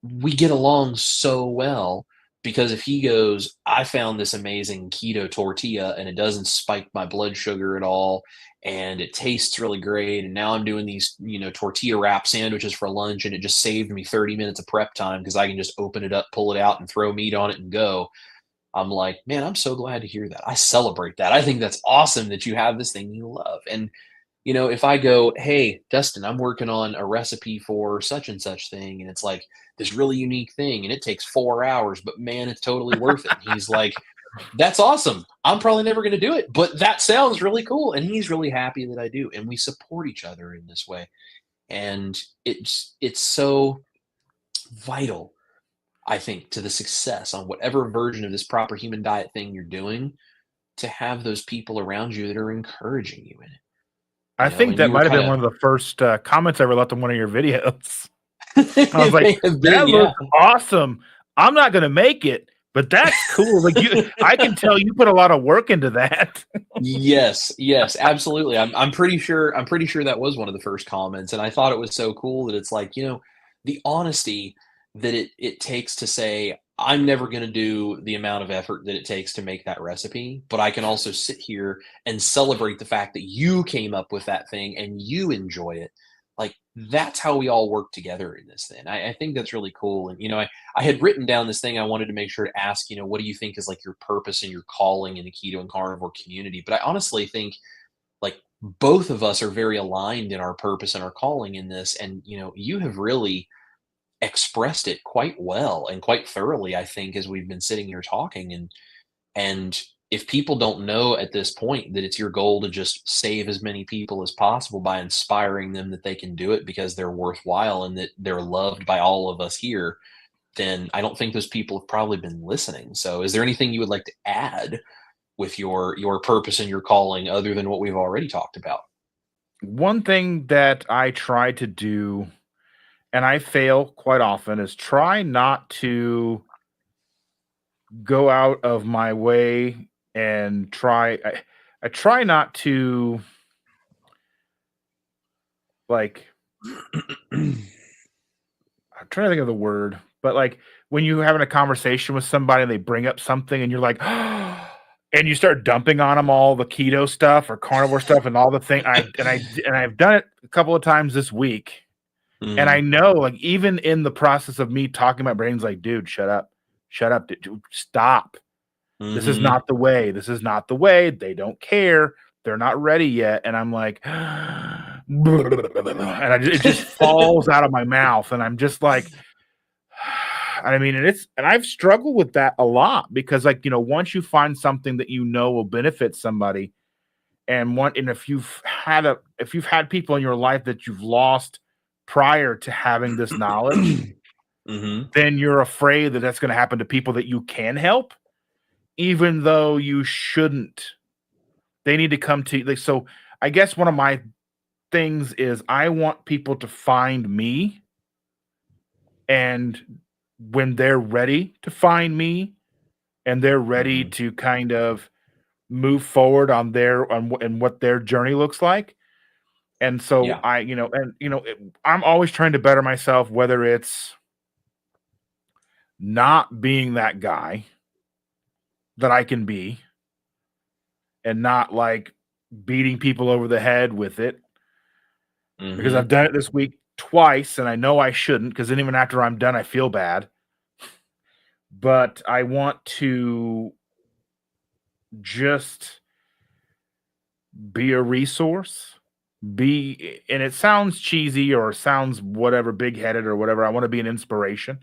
we get along so well. Because if he goes, I found this amazing keto tortilla and it doesn't spike my blood sugar at all, and it tastes really great, and now I'm doing these, tortilla wrap sandwiches for lunch, and it just saved me 30 minutes of prep time because I can just open it up, pull it out, and throw meat on it and go. I'm like, man, I'm so glad to hear that. I celebrate that. I think that's awesome that you have this thing you love. And if I go, hey, Dustin, I'm working on a recipe for such and such thing, and it's like this really unique thing, and it takes 4 hours, but man, it's totally worth it. And he's like, that's awesome. I'm probably never going to do it, but that sounds really cool. And he's really happy that I do. And we support each other in this way. And it's so vital, I think, to the success on whatever version of this proper human diet thing you're doing, to have those people around you that are encouraging you in it. I think that might have been one of the first comments I ever left on one of your videos. I was like, that looks awesome. I'm not going to make it, but that's cool. Like I can tell you put a lot of work into that. Yes, absolutely. I'm pretty sure that was one of the first comments, and I thought it was so cool that it's like, the honesty that it takes to say, I'm never going to do the amount of effort that it takes to make that recipe, but I can also sit here and celebrate the fact that you came up with that thing and you enjoy it. Like, that's how we all work together in this thing. I think that's really cool. And, I had written down this thing I wanted to make sure to ask, what do you think is like your purpose and your calling in the keto and carnivore community? But I honestly think like both of us are very aligned in our purpose and our calling in this. And, you have really expressed it quite well and quite thoroughly, I think, as we've been sitting here talking. And if people don't know at this point that it's your goal to just save as many people as possible by inspiring them that they can do it because they're worthwhile and that they're loved by all of us here, then I don't think those people have probably been listening. So is there anything you would like to add with your purpose and your calling other than what we've already talked about? One thing that I try to do, and I fail quite often, is try not to go out of my way and I try not to, like, I'm trying to think of the word, but like when you're having a conversation with somebody and they bring up something and you're like, and you start dumping on them all the keto stuff or carnivore stuff and all the thing. I've done it a couple of times this week. And I know, like, even in the process of me talking, my brain's like, dude, shut up, dude, stop. This is not the way. This is not the way. They don't care. They're not ready yet. And I'm like, and it just falls out of my mouth. And I'm just like, I mean, and I've struggled with that a lot because, like, once you find something that will benefit somebody, and if you've had people in your life that you've lost prior to having this knowledge, then you're afraid that that's going to happen to people that you can help, even though you shouldn't. They need to come to you. Like, so I guess one of my things is I want people to find me, and when they're ready to find me and they're ready to kind of move forward on what their journey looks like. And so I'm always trying to better myself, whether it's not being that guy that I can be and not like beating people over the head with it, because I've done it this week twice and I know I shouldn't, because then even after I'm done, I feel bad. But I want to just be a resource. And it sounds cheesy or sounds whatever, big-headed or whatever. I want to be an inspiration.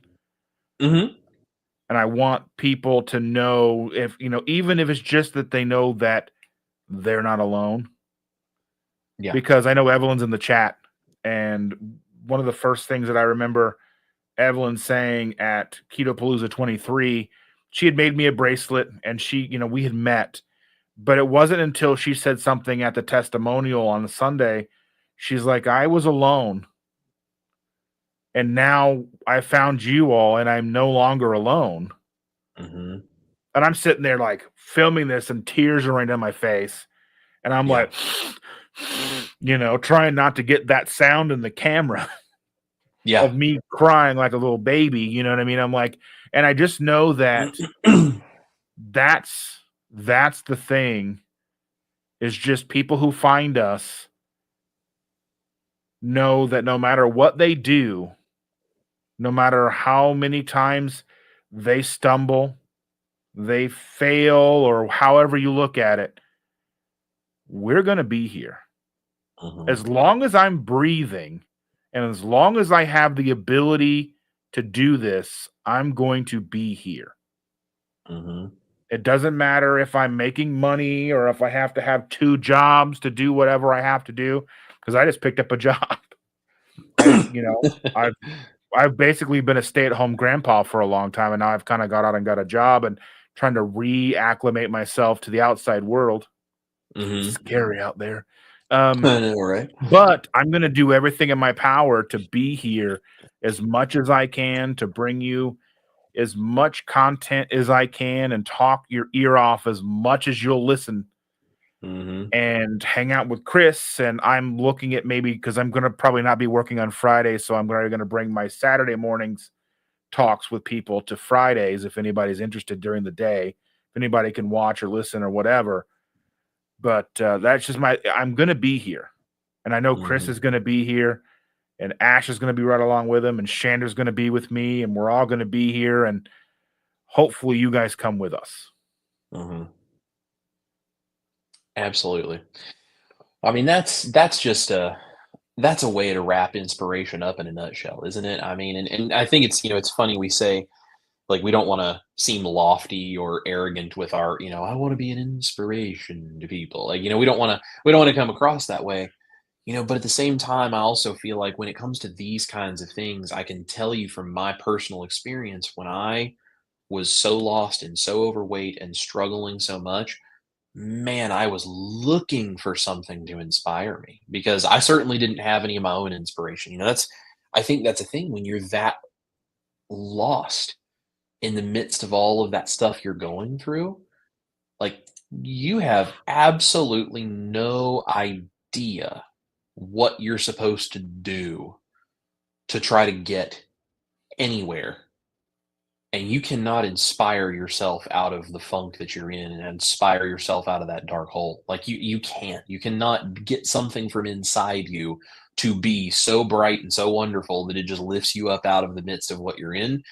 And I want people to know, if even if it's just that they know that they're not alone. Yeah. Because I know Evelyn's in the chat, and one of the first things that I remember Evelyn saying at Ketopalooza 23, she had made me a bracelet, and we had met. But it wasn't until she said something at the testimonial on the Sunday. She's like, I was alone, and now I found you all, and I'm no longer alone. And I'm sitting there like filming this, and tears are running down my face. And I'm like, trying not to get that sound in the camera of me crying like a little baby. You know what I mean? I'm like, and I just know that that's the thing, is just people who find us know that no matter what they do, no matter how many times they stumble, they fail, or however you look at it, we're going to be here. As long as I'm breathing and as long as I have the ability to do this, I'm going to be here. It doesn't matter if I'm making money or if I have to have 2 jobs to do whatever I have to do, because I just picked up a job. I've basically been a stay-at-home grandpa for a long time, and now I've kind of got out and got a job and trying to reacclimate myself to the outside world. It's scary out there. I know, right? But I'm going to do everything in my power to be here as much as I can to bring you as much content as I can and talk your ear off as much as you'll listen and hang out with Chris. And I'm looking at maybe, because I'm going to probably not be working on Friday, so I'm going to bring my Saturday mornings talks with people to Fridays if anybody's interested during the day, if anybody can watch or listen or whatever. But that's just I'm going to be here. And I know Chris is going to be here. And Ash is going to be right along with him, and Shander's going to be with me, and we're all going to be here, and hopefully you guys come with us. Absolutely. I mean, that's a way to wrap inspiration up in a nutshell, isn't it? I mean, and I think it's, it's funny we say, like, we don't want to seem lofty or arrogant with our, I want to be an inspiration to people. Like, we don't want to come across that way. But at the same time, I also feel like when it comes to these kinds of things, I can tell you from my personal experience, when I was so lost and so overweight and struggling so much, man, I was looking for something to inspire me, because I certainly didn't have any of my own inspiration. I think that's a thing when you're that lost in the midst of all of that stuff you're going through. Like, you have absolutely no idea what you're supposed to do to try to get anywhere. And you cannot inspire yourself out of the funk that you're in and inspire yourself out of that dark hole. Like, you can't. You cannot get something from inside you to be so bright and so wonderful that it just lifts you up out of the midst of what you're in.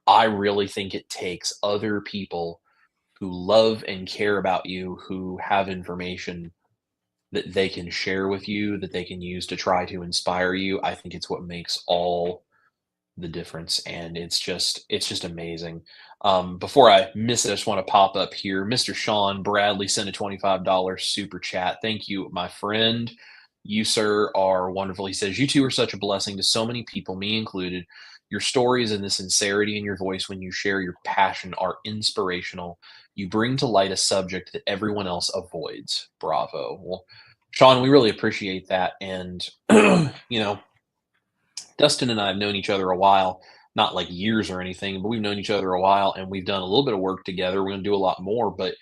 I really think it takes other people who love and care about you, who have information that they can share with you, that they can use to try to inspire you. I think it's what makes all the difference, and it's just amazing. Before I miss it, I just want to pop up here. Mr. Sean Bradley sent a $25 super chat. Thank you, my friend. You, sir, are wonderful. He says, you two are such a blessing to so many people, me included. Your stories and the sincerity in your voice when you share your passion are inspirational. You bring to light a subject that everyone else avoids. Bravo. Well, Sean, we really appreciate that. And, Dustin and I have known each other a while, not like years or anything, but we've known each other a while, and we've done a little bit of work together. We're going to do a lot more, but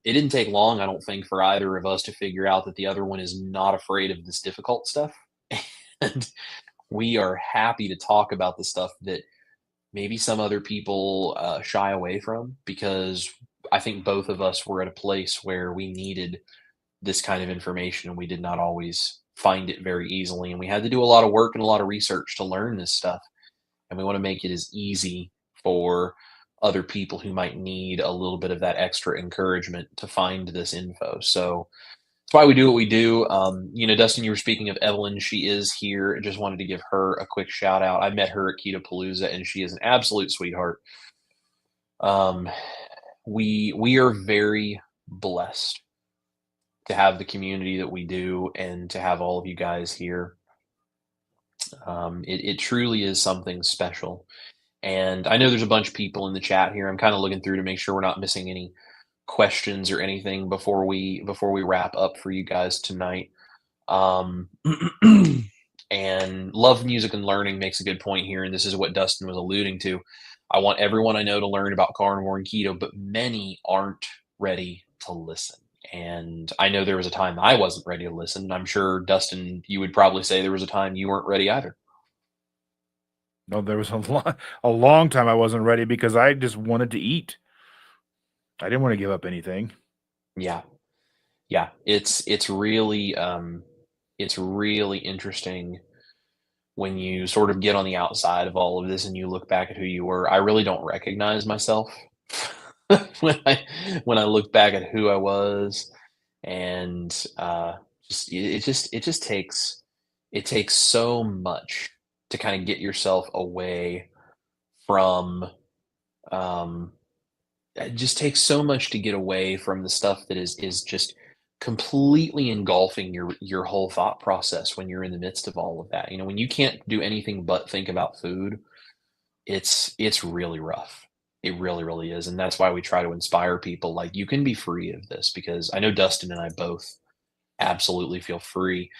it didn't take long, I don't think, for either of us to figure out that the other one is not afraid of this difficult stuff. And we are happy to talk about the stuff that maybe some other people shy away from, because I think both of us were at a place where we needed this kind of information, and we did not always find it very easily. And we had to do a lot of work and a lot of research to learn this stuff. And we want to make it as easy for other people who might need a little bit of that extra encouragement to find this info. So that's why we do what we do. Dustin, you were speaking of Evelyn. She is here. I just wanted to give her a quick shout out. I met her at Keto Palooza, and she is an absolute sweetheart. We are very blessed to have the community that we do and to have all of you guys here. It truly is something special. And I know there's a bunch of people in the chat here. I'm kind of looking through to make sure we're not missing any questions or anything before we wrap up for you guys tonight. And love, music, and learning makes a good point here. And this is what Dustin was alluding to. I want everyone I know to learn about carnivore and keto, but many aren't ready to listen. And I know there was a time I wasn't ready to listen. I'm sure, Dustin, you would probably say there was a time you weren't ready either. No, there was a long time I wasn't ready, because I just wanted to eat. I didn't want to give up anything. Yeah. It's really interesting when you sort of get on the outside of all of this and you look back at who you were. I really don't recognize myself when I look back at who I was, and it takes so much to kind of get yourself away from it just takes so much to get away from the stuff that is just completely engulfing your whole thought process when you're in the midst of all of that. When you can't do anything but think about food, it's really rough. It really, really is. And that's why we try to inspire people like you can be free of this because I know Dustin and I both absolutely feel free.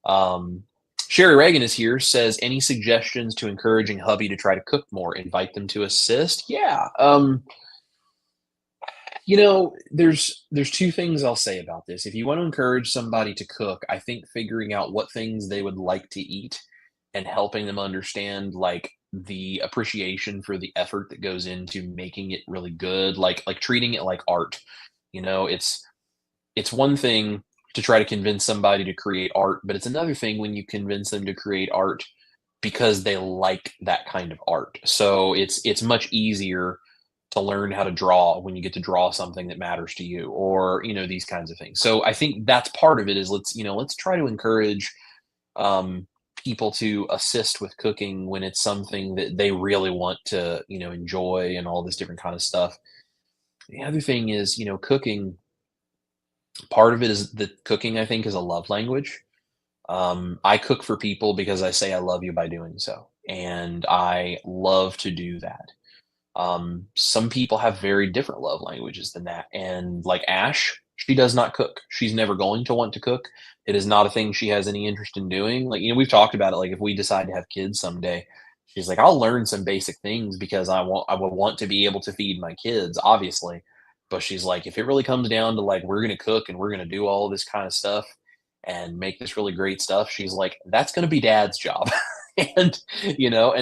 Um, Sherry Reagan is here, says, any suggestions to encouraging hubby to try to cook more? Invite them to assist? Yeah. There's two things I'll say about this. If you want to encourage somebody to cook, I think figuring out what things they would like to eat and helping them understand like the appreciation for the effort that goes into making it really good, like treating it like art. It's one thing to try to convince somebody to create art, but it's another thing when you convince them to create art because they like that kind of art. So it's much easier to learn how to draw when you get to draw something that matters to you or these kinds of things. So I think that's part of it is let's try to encourage people to assist with cooking when it's something that they really want to enjoy and all this different kind of stuff. The other thing is cooking, part of it is that cooking I think is a love language. I cook for people because I say I love you by doing so, and I love to do that. Some people have very different love languages than that. And like Ash, she does not cook. She's never going to want to cook. It is not a thing she has any interest in doing. Like, we've talked about it. Like, if we decide to have kids someday, she's like, I'll learn some basic things because I would want to be able to feed my kids, obviously. But she's like, if it really comes down to like, we're going to cook and we're going to do all this kind of stuff and make this really great stuff, she's like, that's going to be dad's job. And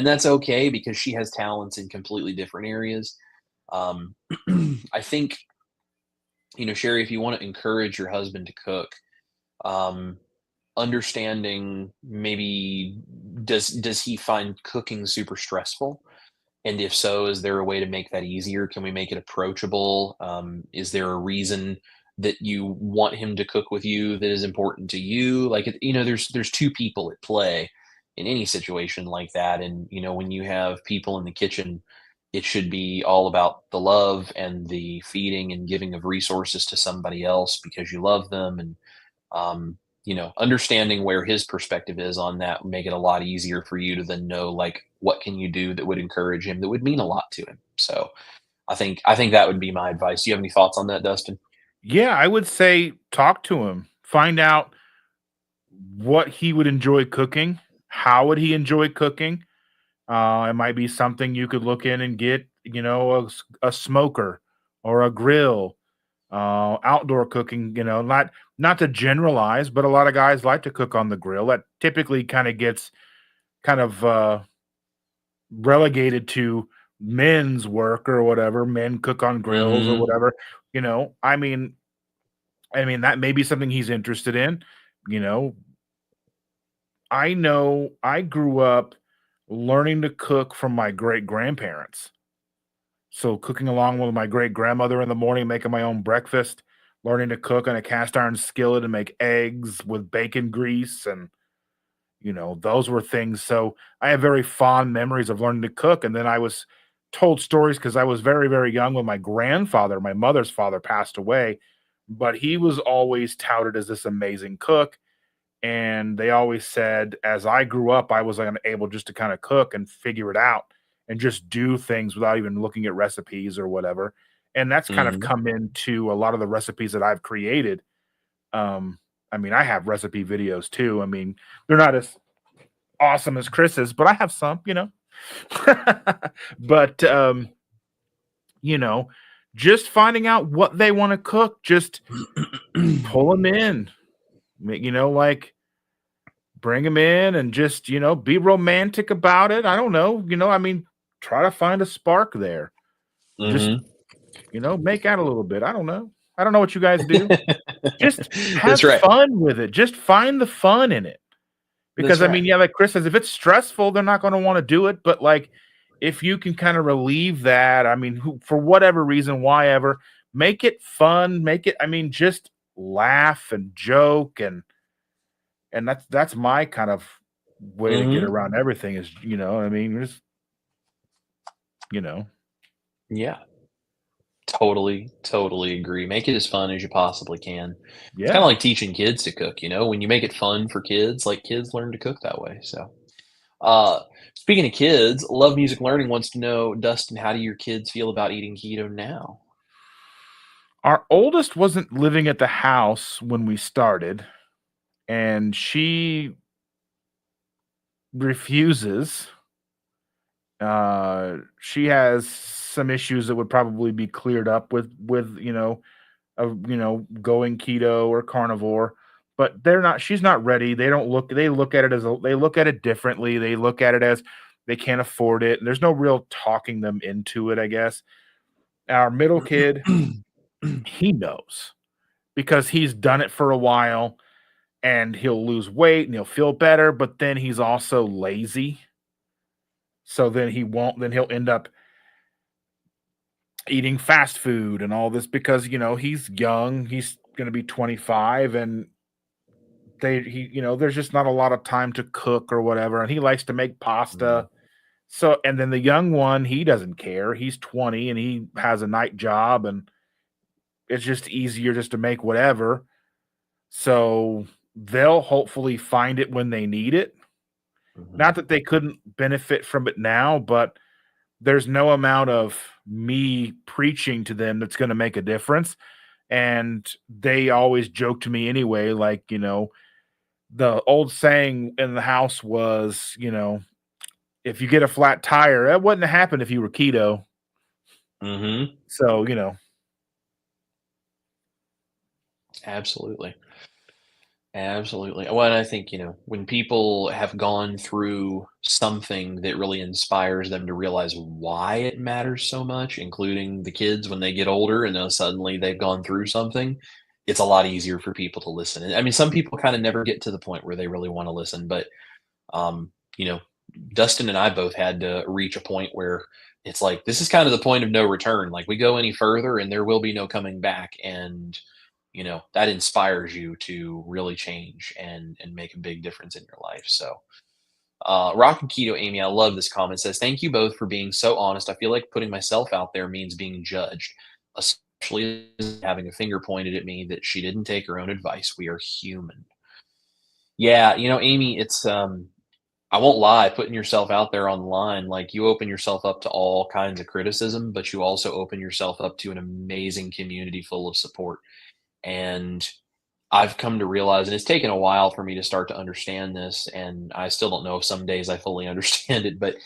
that's okay because she has talents in completely different areas. um I think, Sherry, if you want to encourage your husband to cook, um understanding maybe, does he find cooking super stressful, and if so, is there a way to make that easier? Can we make it approachable? Is there a reason that you want him to cook with you that is important to you? Like, there's two people at play in any situation like that. And, when you have people in the kitchen, it should be all about the love and the feeding and giving of resources to somebody else because you love them. And, understanding where his perspective is on that would make it a lot easier for you to then know, like, what can you do that would encourage him, that would mean a lot to him. So I think that would be my advice. Do you have any thoughts on that, Dustin? Yeah, I would say talk to him. Find out what he would enjoy cooking. How would he enjoy cooking? It might be something you could look in and get, a smoker or a grill, outdoor cooking, not to generalize, but a lot of guys like to cook on the grill. That typically kind of gets kind of relegated to men's work or whatever. Men cook on grills or Mhm. whatever. I mean that may be something he's interested in. You know I grew up learning to cook from my great grandparents. So cooking along with my great grandmother in the morning, making my own breakfast, learning to cook on a cast iron skillet and make eggs with bacon grease, and those were things. So I have very fond memories of learning to cook. And then I was told stories because I was very, very young when my grandfather, my mother's father, passed away. But he was always touted as this amazing cook. And they always said, as I grew up, I was like able just to kind of cook and figure it out and just do things without even looking at recipes or whatever. And that's kind of Mhm. come into a lot of the recipes that I've created. I have recipe videos too. They're not as awesome as Chris's, but I have some. But you know, just finding out what they want to cook, just pull them in. Like bring them in and just, be romantic about it. I don't know, try to find a spark there. Just, Mhm. make out a little bit. I don't know. I don't know what you guys do. Just have That's right. fun with it. Just find the fun in it. That's Because right. yeah, like Chris says, if it's stressful, they're not going to want to do it. But like, if you can kind of relieve that, for whatever reason, why ever, make it fun. Make it, just laugh and joke and And that's my kind of way to get around everything is, I mean, just, Yeah. Totally agree. Make it as fun as you possibly can. It's kinda yeah. like teaching kids to cook, when you make it fun for kids, like, kids learn to cook that way, so, speaking of kids, Love Music Learning wants to know, Dustin, how do your kids feel about eating keto now? Our oldest wasn't living at the house when we started, and she refuses. She has some issues that would probably be cleared up with going keto or carnivore, but they're not. She's not ready. They look at it they look at it differently. They look at it as they can't afford it. And there's no real talking them into it, I guess. Our middle kid, he knows because he's done it for a while and he'll lose weight and he'll feel better, but then he's also lazy. So then he'll end up eating fast food and all this because, he's young, he's going to be 25 and there's just not a lot of time to cook or whatever. And he likes to make pasta. So, and then the young one, he doesn't care. He's 20 and he has a night job and it's just easier just to make whatever. So they'll hopefully find it when they need it. Not that they couldn't benefit from it now, but there's no amount of me preaching to them that's going to make a difference. And they always joke to me anyway, like, the old saying in the house was, if you get a flat tire, that wouldn't have happened if you were keto. So, Absolutely. Well, and I think, when people have gone through something that really inspires them to realize why it matters so much, including the kids when they get older and then suddenly they've gone through something, it's a lot easier for people to listen. And I mean, some people kind of never get to the point where they really want to listen, but um, you know, Dustin and I both had to reach a point where it's like this is kind of the point of no return. Like we go any further and there will be no coming back. And that inspires you to really change and make a big difference in your life. So Rock and Keto Amy, I love this comment. Says, thank you both for being so honest. I feel like putting myself out there means being judged, especially having a finger pointed at me that she didn't take her own advice. We are human. Yeah, Amy, it's I won't lie, putting yourself out there online, like you open yourself up to all kinds of criticism, but you also open yourself up to an amazing community full of support. And I've come to realize, and it's taken a while for me to start to understand this, and I still don't know if some days I fully understand it, but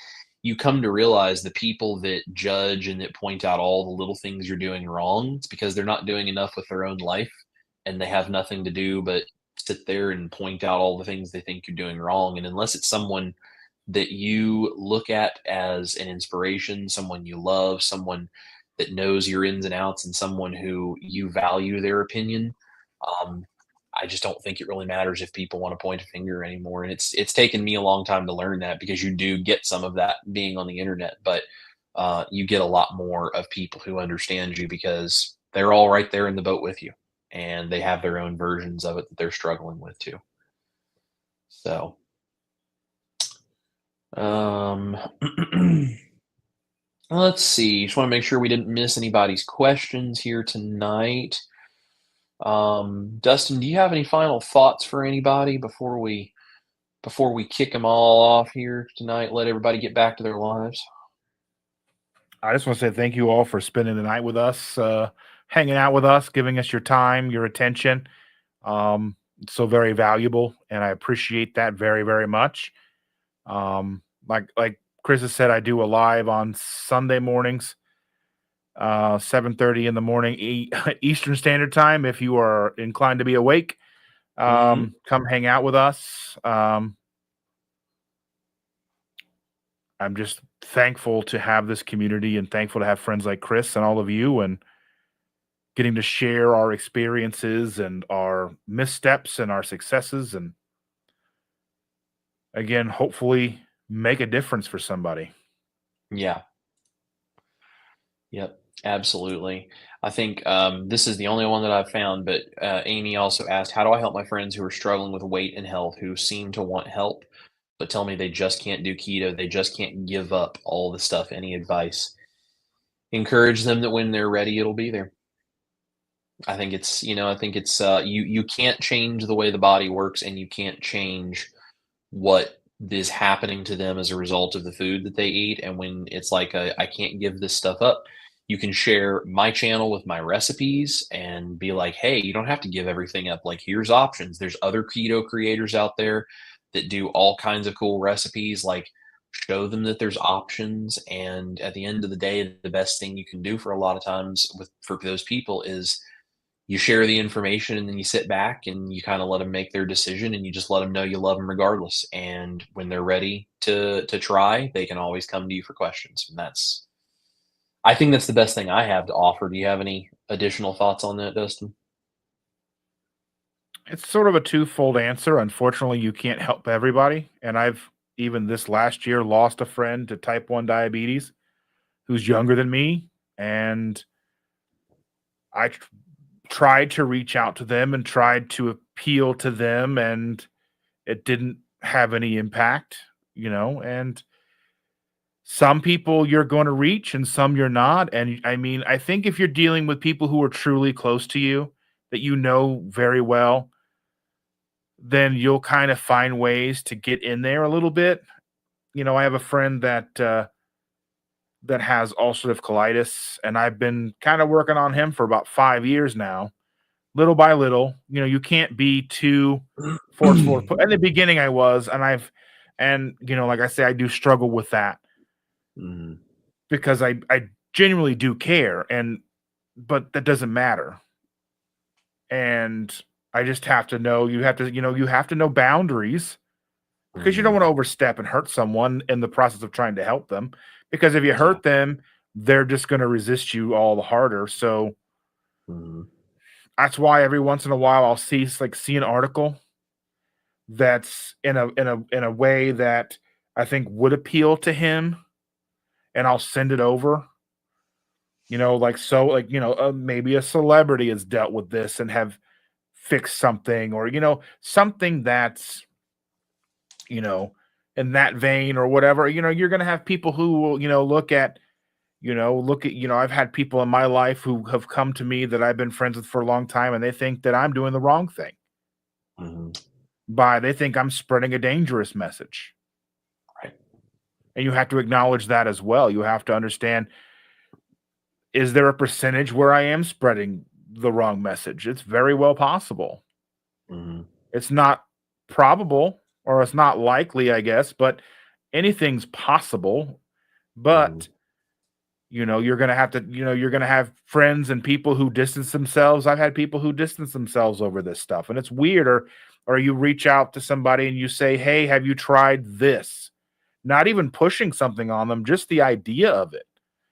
you come to realize the people that judge and that point out all the little things you're doing wrong, it's because they're not doing enough with their own life and they have nothing to do but sit there and point out all the things they think you're doing wrong. And unless it's someone that you look at as an inspiration, someone you love, someone that knows your ins and outs, and someone who you value their opinion, um, I just don't think it really matters if people want to point a finger anymore. And it's taken me a long time to learn that because you do get some of that being on the internet, but you get a lot more of people who understand you because they're all right there in the boat with you, and they have their own versions of it that they're struggling with too. So, let's see. Just want to make sure we didn't miss anybody's questions here tonight. Dustin, do you have any final thoughts for anybody before we kick them all off here tonight? Let everybody get back to their lives. I just want to say thank you all for spending the night with us, hanging out with us, giving us your time, your attention. It's so very valuable, and I appreciate that very, very much. Like Chris has said, I do a live on Sunday mornings, 7:30 in the morning Eastern Standard Time. If you are inclined to be awake, come hang out with us. I'm just thankful to have this community and thankful to have friends like Chris and all of you and getting to share our experiences and our missteps and our successes. And again, hopefully make a difference for somebody. Yeah. Yep. Absolutely. I think this is the only one that I've found, but Amy also asked, how do I help my friends who are struggling with weight and health, who seem to want help, but tell me they just can't do keto, they just can't give up all the stuff? Any advice? Encourage them that when they're ready, it'll be there. I think it's, I think it's you can't change the way the body works, and you can't change what is happening to them as a result of the food that they eat. And when it's like I can't give this stuff up, you can share my channel with my recipes and be like, hey, you don't have to give everything up. Like, here's options. There's other keto creators out there that do all kinds of cool recipes. Like, show them that there's options. And at the end of the day, the best thing you can do for a lot of times for those people is you share the information, and then you sit back and you kind of let them make their decision, and you just let them know you love them regardless. And when they're ready to try, they can always come to you for questions. And I think that's the best thing I have to offer. Do you have any additional thoughts on that, Dustin? It's sort of a twofold answer. Unfortunately, you can't help everybody. And I've even this last year lost a friend to type 1 diabetes who's younger than me. And I tried to reach out to them and tried to appeal to them, and it didn't have any impact, and some people you're going to reach and some you're not. And I mean, I think if you're dealing with people who are truly close to you, that you know very well, then you'll kind of find ways to get in there a little bit. I have a friend that has ulcerative colitis, and I've been kind of working on him for about 5 years now, little by little. You can't be too forceful. In the beginning, I was, and like I say, I do struggle with that Mhm. because I genuinely do care, but that doesn't matter. And I just have to know, you have to know boundaries, because you don't Mhm. want to overstep and hurt someone in the process of trying to help them. Because if you Yeah. hurt them, they're just going to resist you all the harder. So Mhm. that's why every once in a while I'll see an article that's in a way that I think would appeal to him, and I'll send it over. Maybe a celebrity has dealt with this and have fixed something, or something that's you know in that vein or whatever. You're going to have people who will I've had people in my life who have come to me that I've been friends with for a long time, and they think that I'm doing the wrong thing. Mhm. They think I'm spreading a dangerous message. Right. And you have to acknowledge that as well. You have to understand, is there a percentage where I am spreading the wrong message? It's very well possible. Mhm. It's not probable, or it's not likely, I guess, but anything's possible. Mhm. But you're gonna have friends and people who distance themselves. I've had people who distance themselves over this stuff, and it's weird. Or you reach out to somebody and you say, "Hey, have you tried this?" Not even pushing something on them, just the idea of it.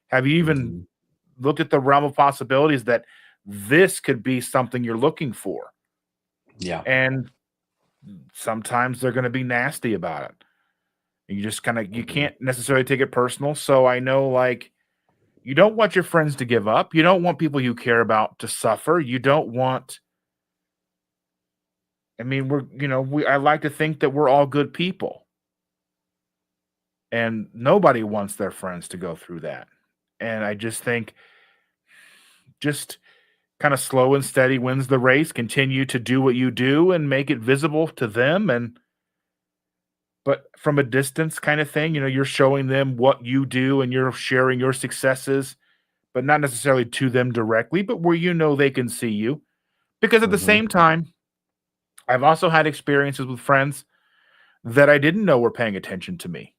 Have you even Mhm. looked at the realm of possibilities that this could be something you're looking for? Yeah. And sometimes they're going to be nasty about it. And you just you Mhm. can't necessarily take it personal. So I know, like, you don't want your friends to give up. You don't want people you care about to suffer. You don't want, I mean, I like to think that we're all good people, and nobody wants their friends to go through that. And I just think, just kind of slow and steady wins the race. Continue to do what you do and make it visible to them. But from a distance kind of thing, you're showing them what you do and you're sharing your successes, but not necessarily to them directly, but where they can see you. Because at the Mhm. same time, I've also had experiences with friends that I didn't know were paying attention to me.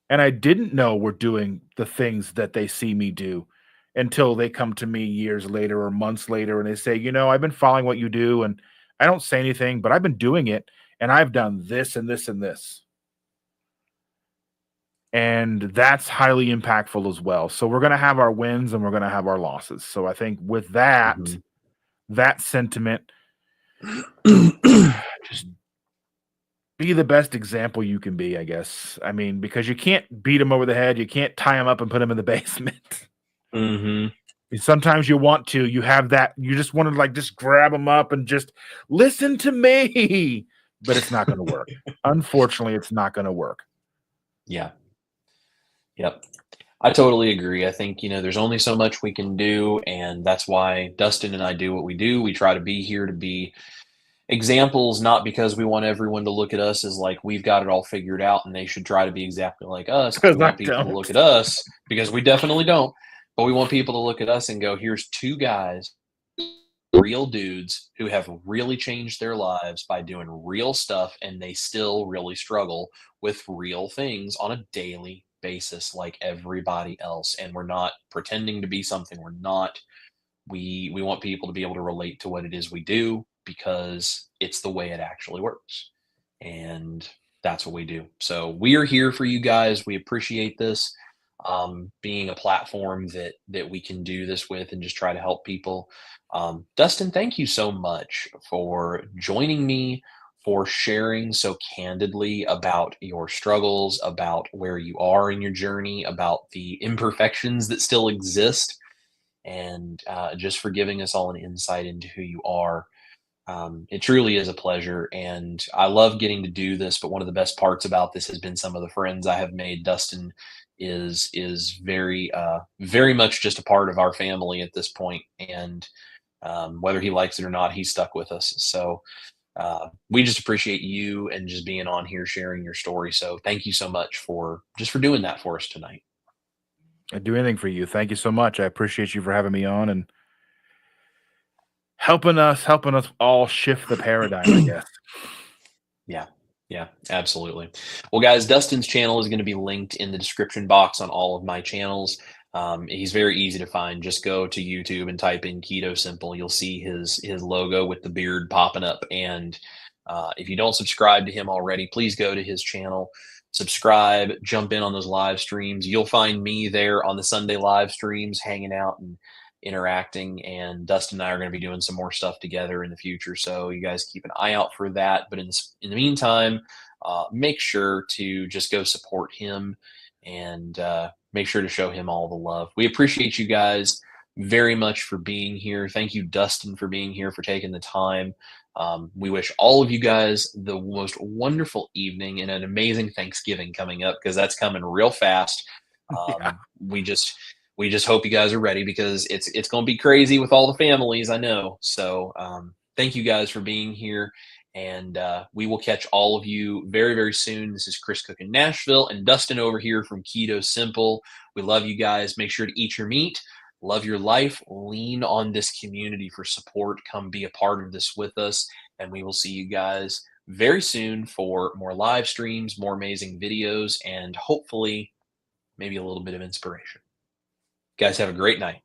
And I didn't know were doing the things that they see me do, until they come to me years later or months later and they say, I've been following what you do, and I don't say anything, but I've been doing it, and I've done this and this and this. And that's highly impactful as well. So we're going to have our wins and we're going to have our losses. So I think with that, Mhm. that sentiment, just be the best example you can be, I guess. I mean, because you can't beat them over the head, you can't tie them up and put them in the basement. Mm-hmm. Sometimes you have that, you just want to like just grab them up and just listen to me, but it's not going to work. Unfortunately, it's not going to work. Yeah. Yep. I totally agree. I think, there's only so much we can do, and that's why Dustin and I do what we do. We try to be here to be examples, not because we want everyone to look at us as like we've got it all figured out and they should try to be exactly like us, because Because we I want people to don't. look at us, because we definitely don't. But we want people to look at us and go, here's two guys, real dudes who have really changed their lives by doing real stuff, and they still really struggle with real things on a daily basis like everybody else. And we're not pretending to be something we're not. We want people to be able to relate to what it is we do, because it's the way it actually works. And that's what we do. So we are here for you guys. We appreciate this, being a platform that we can do this with and just try to help people. Dustin, thank you so much for joining me, for sharing so candidly about your struggles, about where you are in your journey, about the imperfections that still exist, and just for giving us all an insight into who you are. It truly is a pleasure, and I love getting to do this. But one of the best parts about this has been some of the friends I have made. Dustin is very very much just a part of our family at this point, and whether he likes it or not, he's stuck with us. So we just appreciate you and just being on here sharing your story. So thank you so much for doing that for us tonight. I'd do anything for you. Thank you so much. I appreciate you for having me on and helping us all shift the paradigm, I guess. Yeah. Yeah, absolutely. Well, guys, Dustin's channel is going to be linked in the description box on all of my channels. He's very easy to find. Just go to YouTube and type in Keto Simple. You'll see his logo with the beard popping up. And if you don't subscribe to him already, please go to his channel, subscribe, jump in on those live streams. You'll find me there on the Sunday live streams, hanging out and interacting. And Dustin and I are going to be doing some more stuff together in the future. So you guys keep an eye out for that. But in the meantime, make sure to just go support him, and make sure to show him all the love. We appreciate you guys very much for being here. Thank you, Dustin, for being here, for taking the time. We wish all of you guys the most wonderful evening and an amazing Thanksgiving coming up, because that's coming real fast. Yeah. We just hope you guys are ready, because it's going to be crazy with all the families, I know. So thank you guys for being here, and we will catch all of you very, very soon. This is Chris Cooking Nashville and Dustin over here from Keto Simple. We love you guys. Make sure to eat your meat, love your life, lean on this community for support. Come be a part of this with us, and we will see you guys very soon for more live streams, more amazing videos, and hopefully maybe a little bit of inspiration. Guys, have a great night.